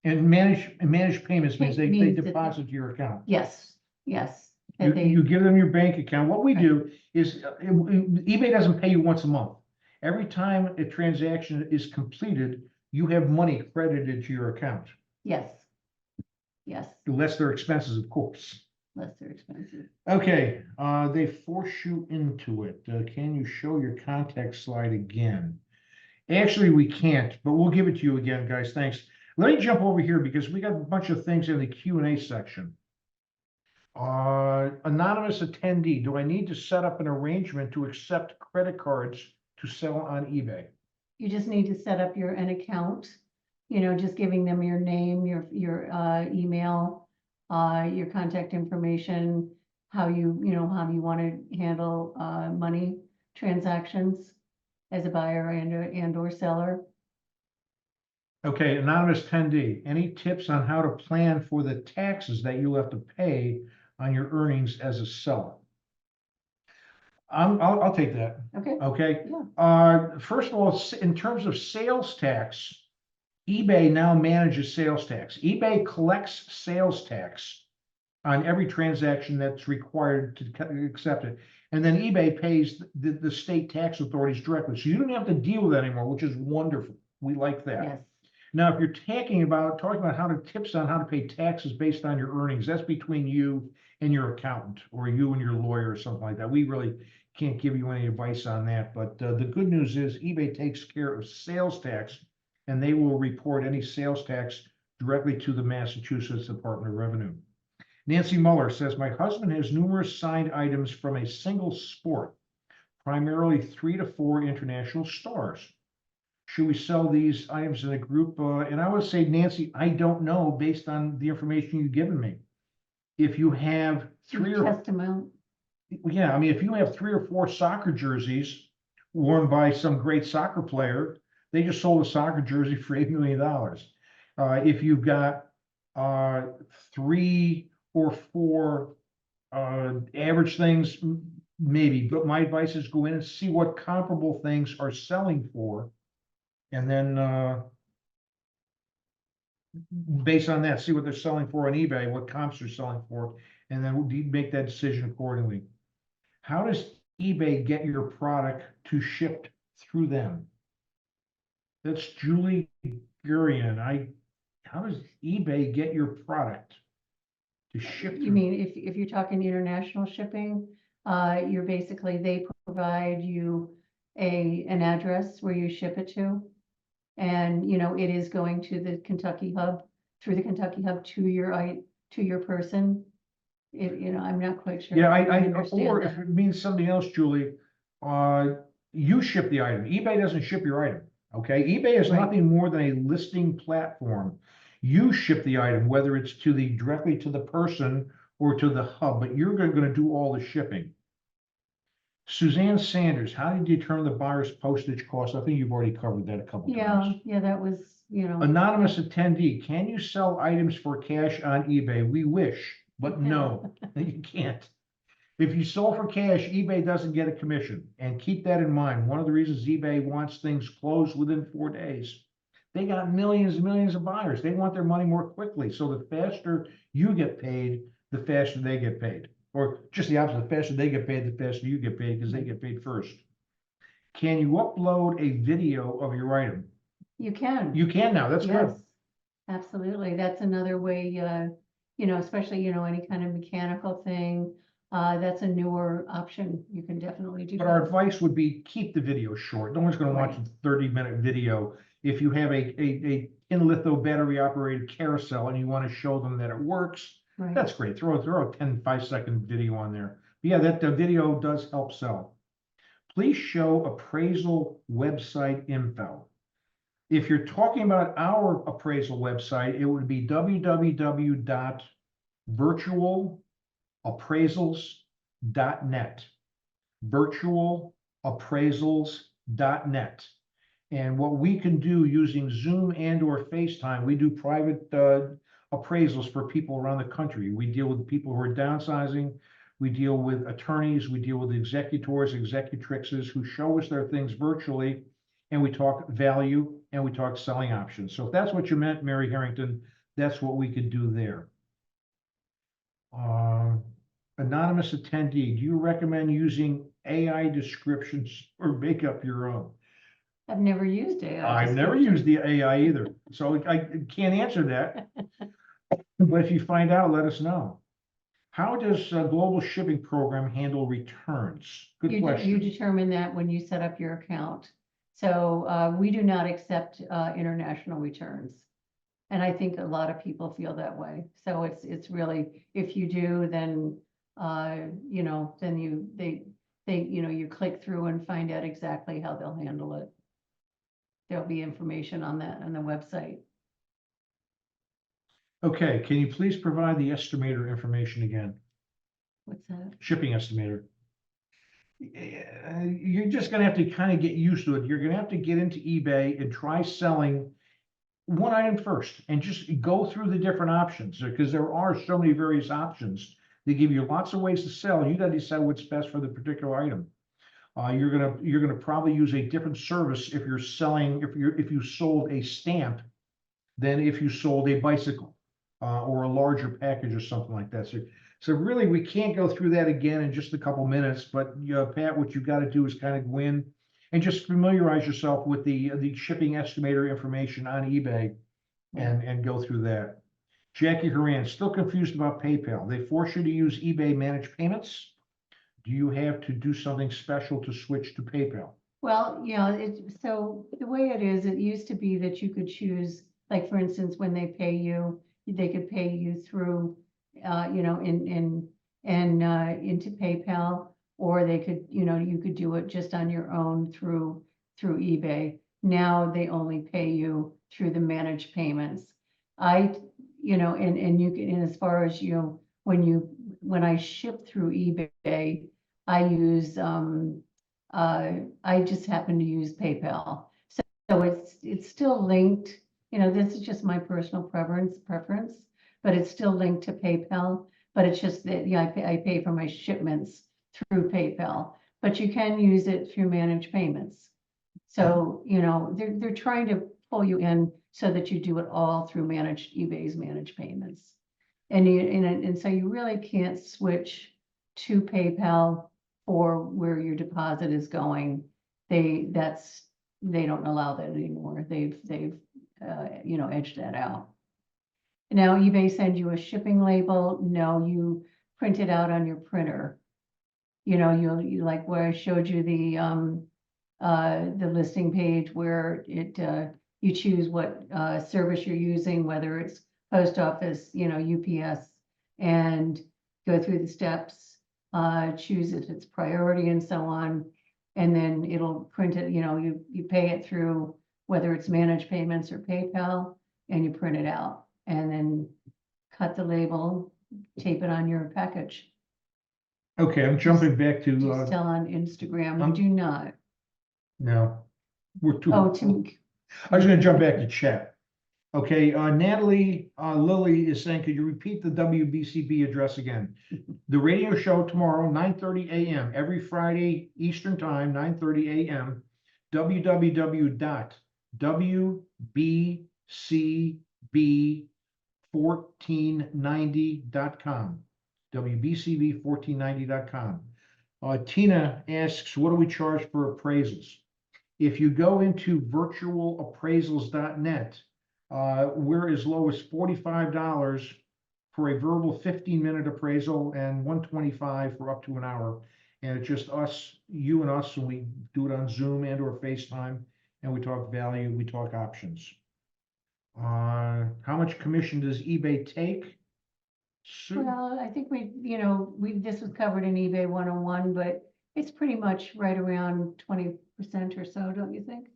And managed payments means It they means that they- deposit to your account. Yes. You give them your bank account. What we do is eBay doesn't pay you once a month. Every time a transaction is completed, you have money credited to your account. Yes. Less their expenses, of course. Less they're expensive. Okay, they force you into it. Can you show your contact slide again? Actually, we can't, but we'll give it to you again, guys. Thanks. Let me jump over here because we got a bunch of things in the Q&A section. Anonymous attendee, do I need to set up an arrangement to accept credit cards to sell on eBay? you just need to set up an account, just giving them your name, your email, your contact information, how you want to handle money transactions as a buyer and or seller. Okay, anonymous attendee, any tips on how to plan for the taxes that you'll have to pay on your earnings as a seller? I'll take that. Okay. Okay. Yeah. First of all, in terms of sales tax, eBay now manages sales tax. eBay collects sales tax on every transaction that's required to accept it. And then eBay pays the state tax authorities directly. So you don't have to deal with that anymore, which is wonderful. We like that. Yes. Now, if you're talking about tips on how to pay taxes based on your earnings, that's between you and your accountant or you and your lawyer or something like that. We really can't give you any advice on that. But the good news is eBay takes care of sales tax, and they will report any sales tax directly to the Massachusetts Department of Revenue. Nancy Muller says, my husband has numerous signed items from a single sport, primarily 3 to 4 international stores. Should we sell these items in a group? And I would say, Nancy, I don't know based on the information you've given me. If you have Testimony. yeah, I mean, if you have 3 or 4 soccer jerseys worn by some great soccer player, they just sold a soccer jersey for $8 million. If you've got 3 or 4 average things, maybe, but my advice is go in and see what comparable things are selling for. And then based on that, see what they're selling for on eBay, what comps are selling for, and then make that decision accordingly. How does eBay get your product to ship through them? That's Julie Gurian. How does eBay get your product to ship through? You mean if you're talking international shipping, you're basically, they provide you an address where you ship it to. And, it is going to the Kentucky hub, through the Kentucky hub to your person. I'm not quite sure. Yeah, understand or if it means something else, Julie, you ship the item. eBay doesn't ship your item. Okay, eBay is Right. nothing more than a listing platform. You ship the item, whether it's directly to the person or to the hub, but you're going to do all the shipping. Suzanne Sanders, how do you determine the buyer's postage cost? I think you've already covered that a couple times. Yeah, that was, Anonymous attendee, can you sell items for cash on eBay? We wish, but no, you can't. If you sold for cash, eBay doesn't get a commission. And keep that in mind. One of the reasons eBay wants things closed within 4 days. They got millions and millions of buyers. They want their money more quickly. So the faster you get paid, the faster they get paid. Or just the opposite, the faster they get paid, the faster you get paid because they get paid first. Can you upload a video of your item? you can. You can now, that's good. Yes, absolutely. That's another way, especially, any kind of mechanical thing. That's a newer option. You can definitely do But our that. advice would be keep the video short. No one's going to watch Right. a 30-minute video. If you have a in litho battery operated carousel and you want to show them that it works, Right. that's great. Throw a 10 5-second video on there. But yeah, the video does help sell. Please show appraisal website info. If you're talking about our appraisal website, it would be www.virtualappraisals.net. Virtualappraisals.net. And what we can do using Zoom and or FaceTime, we do private appraisals for people around the country. We deal with people who are downsizing. We deal with attorneys. We deal with executors, executrixes who show us their things virtually. And we talk value and we talk selling options. So if that's what you meant, Mary Harrington, that's what we could do there. Anonymous attendee, do you recommend using AI descriptions or make up your own? I've never used AI. I've never used the AI either, so I can't answer that. But if you find out, let us know. How does a global shipping program handle returns? Good question. You determine that when you set up your account. So we do not accept international returns. And I think a lot of people feel that way. So it's really, if you do, then then you click through and find out exactly how they'll handle it. there'll be information on that on the website. Okay, can you please provide the estimator information again? What's that? Shipping estimator. You're just gonna have to kind of get used to it. You're gonna have to get into eBay and try selling one item first and just go through the different options, because there are so many various options. They give you lots of ways to sell. You gotta decide what's best for the particular item. You're gonna probably use a different service if you're selling, if you sold a stamp than if you sold a bicycle, or a larger package or something like that. So really, we can't go through that again in just a couple minutes, but Pat, what you've got to do is kind of go in and just familiarize yourself with the shipping estimator information on eBay and go through that. Jackie Horan, still confused about PayPal. They force you to use eBay managed payments. Do you have to do something special to switch to PayPal? Well, yeah, so the way it is, it used to be that you could choose, like, for instance, when they pay you, they could pay you through, you know, into PayPal, or they could, you know, you could do it just on your own through eBay. Now they only pay you through the managed payments. You know, and you can, and as far as, you know, when I ship through eBay, I use, I just happen to use PayPal. So it's still linked, you know, this is just my personal preference, but it's still linked to PayPal. But it's just that, yeah, I pay for my shipments through PayPal, but you can use it through managed payments. So, you know, they're trying to pull you in so that you do it all through eBay's managed payments. And so you really can't switch to PayPal for where your deposit is going. They don't allow that anymore. They've you know, edged that out. Now eBay sends you a shipping label. No, you print it out on your printer. You know, you like where I showed you the listing page where you choose what service you're using, whether it's post office, you know, UPS, and go through the steps, choose if it's priority and so on, and then it'll print it. You know, you pay it through whether it's managed payments or PayPal, and you print it out, and then cut the label, tape it on your package. Okay, I'm jumping back to, Do you sell on Instagram? We do not. no, we're too. Oh, I was gonna jump back to chat. Okay, Natalie, Lily is saying, could you repeat the WBCB address again? The radio show tomorrow, 9:30 a.m., every Friday Eastern time, 9:30 a.m., www.wbcb1490.com, wbcb1490.com. Tina asks, what do we charge for appraisals? If you go into virtualappraisals.net, we're as low as $45 for a verbal 15-minute appraisal and $125 for up to an hour. And it's just us, you and us, and we do it on Zoom and or FaceTime, and we talk value, we talk options. How much commission does eBay take? Sue? well, I think this was covered in eBay 101, but it's pretty much right around 20% or so, don't you think?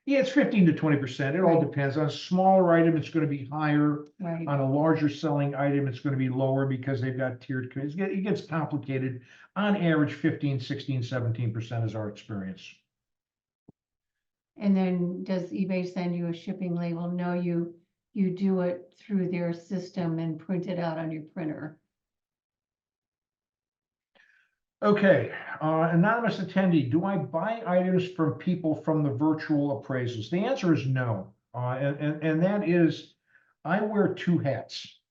Yeah, it's 15 to 20%. It all Right. depends. On a smaller item, it's going to be higher. Right. On a larger selling item, it's going to be lower because they've got tiered. It gets complicated. On average, 15, 16, 17% is our experience. And then does eBay send you a shipping label? No, you do it through their system and print it out on your printer. Okay, anonymous attendee, do I buy items from people from the virtual appraisals? The answer is no. And that is, I wear two hats.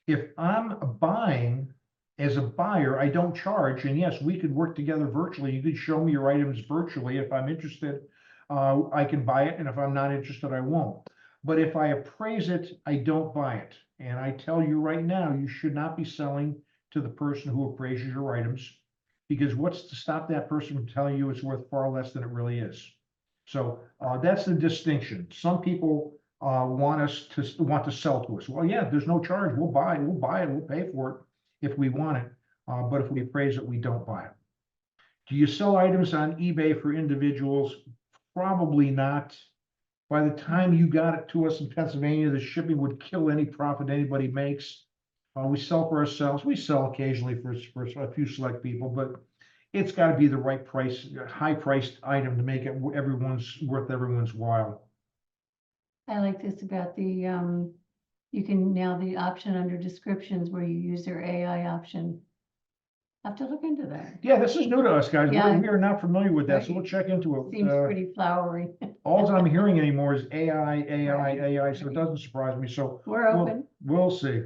If I'm buying as a buyer, I don't charge. And yes, we could work together virtually. You could show me your items virtually. If I'm interested, I can buy it. And if I'm not interested, I won't. But if I appraise it, I don't buy it. And I tell you right now, you should not be selling to the person who appraises your items, because what's to stop that person from telling you it's worth far less than it really is? So that's the distinction. Some people want to sell to us. Well, yeah, there's no charge. We'll buy it. We'll pay for it if we want it. But if we appraise it, we don't buy it. Do you sell items on eBay for individuals? Probably not. By the time you got it to us in Pennsylvania, the shipping would kill any profit anybody makes. We sell for ourselves. We sell occasionally for a few select people, but it's got to be the right price, high priced item to make it worth everyone's while. I like this about the, you can now the option under descriptions where you use their AI option. Have to look into that. Yeah, this is new to us, guys. Yeah. We are not familiar with that, so Right. we'll check into it. Seems pretty flowery. All I'm hearing anymore is AI, Right, AI, so it right. doesn't surprise me. So We're open. we'll see.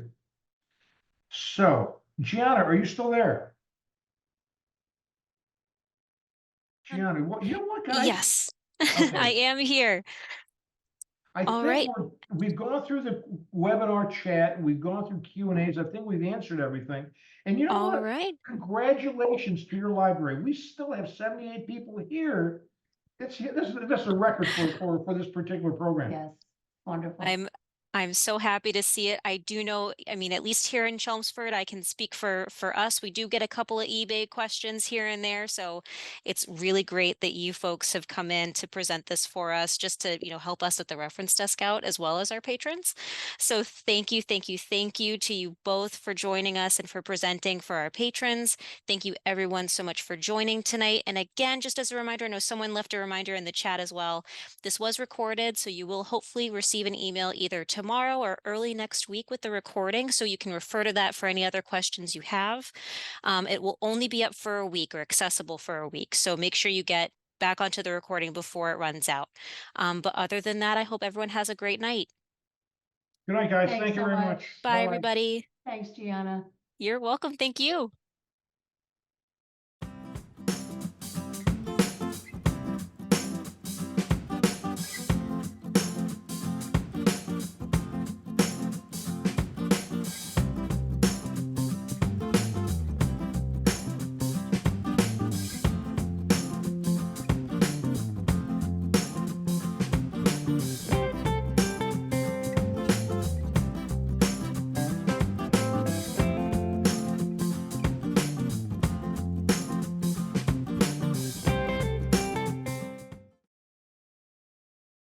So, Gianna, are you still there? Gianna, you know what, guys? Yes, Okay. I am here. I All think right. we've gone through the webinar chat, we've gone through Q&As. I think we've answered everything. And you know All what? right. Congratulations to your library. We still have 78 people here. This is a record for this particular program. Yes, wonderful. I'm so happy to see it. I do know, I mean, at least here in Chelmsford, I can speak for us. We do get a couple of eBay questions here and there, so it's really great that you folks have come in to present this for us, just to, help us at the reference desk out as well as our patrons. So thank you, thank you, thank you to you both for joining us and for presenting for our patrons. Thank you everyone so much for joining tonight. And again, just as a reminder, I know someone left a reminder in the chat as well. This was recorded, so you will hopefully receive an email either tomorrow or early next week with the recording, so you can refer to that for any other questions you have. It will only be up for a week or accessible for a week, so make sure you get back onto the recording before it runs out. But other than that, I hope everyone has a great night. Good night, guys. Thanks Thank you so very much. much. Bye, everybody. Thanks, Gianna. You're welcome. Thank you.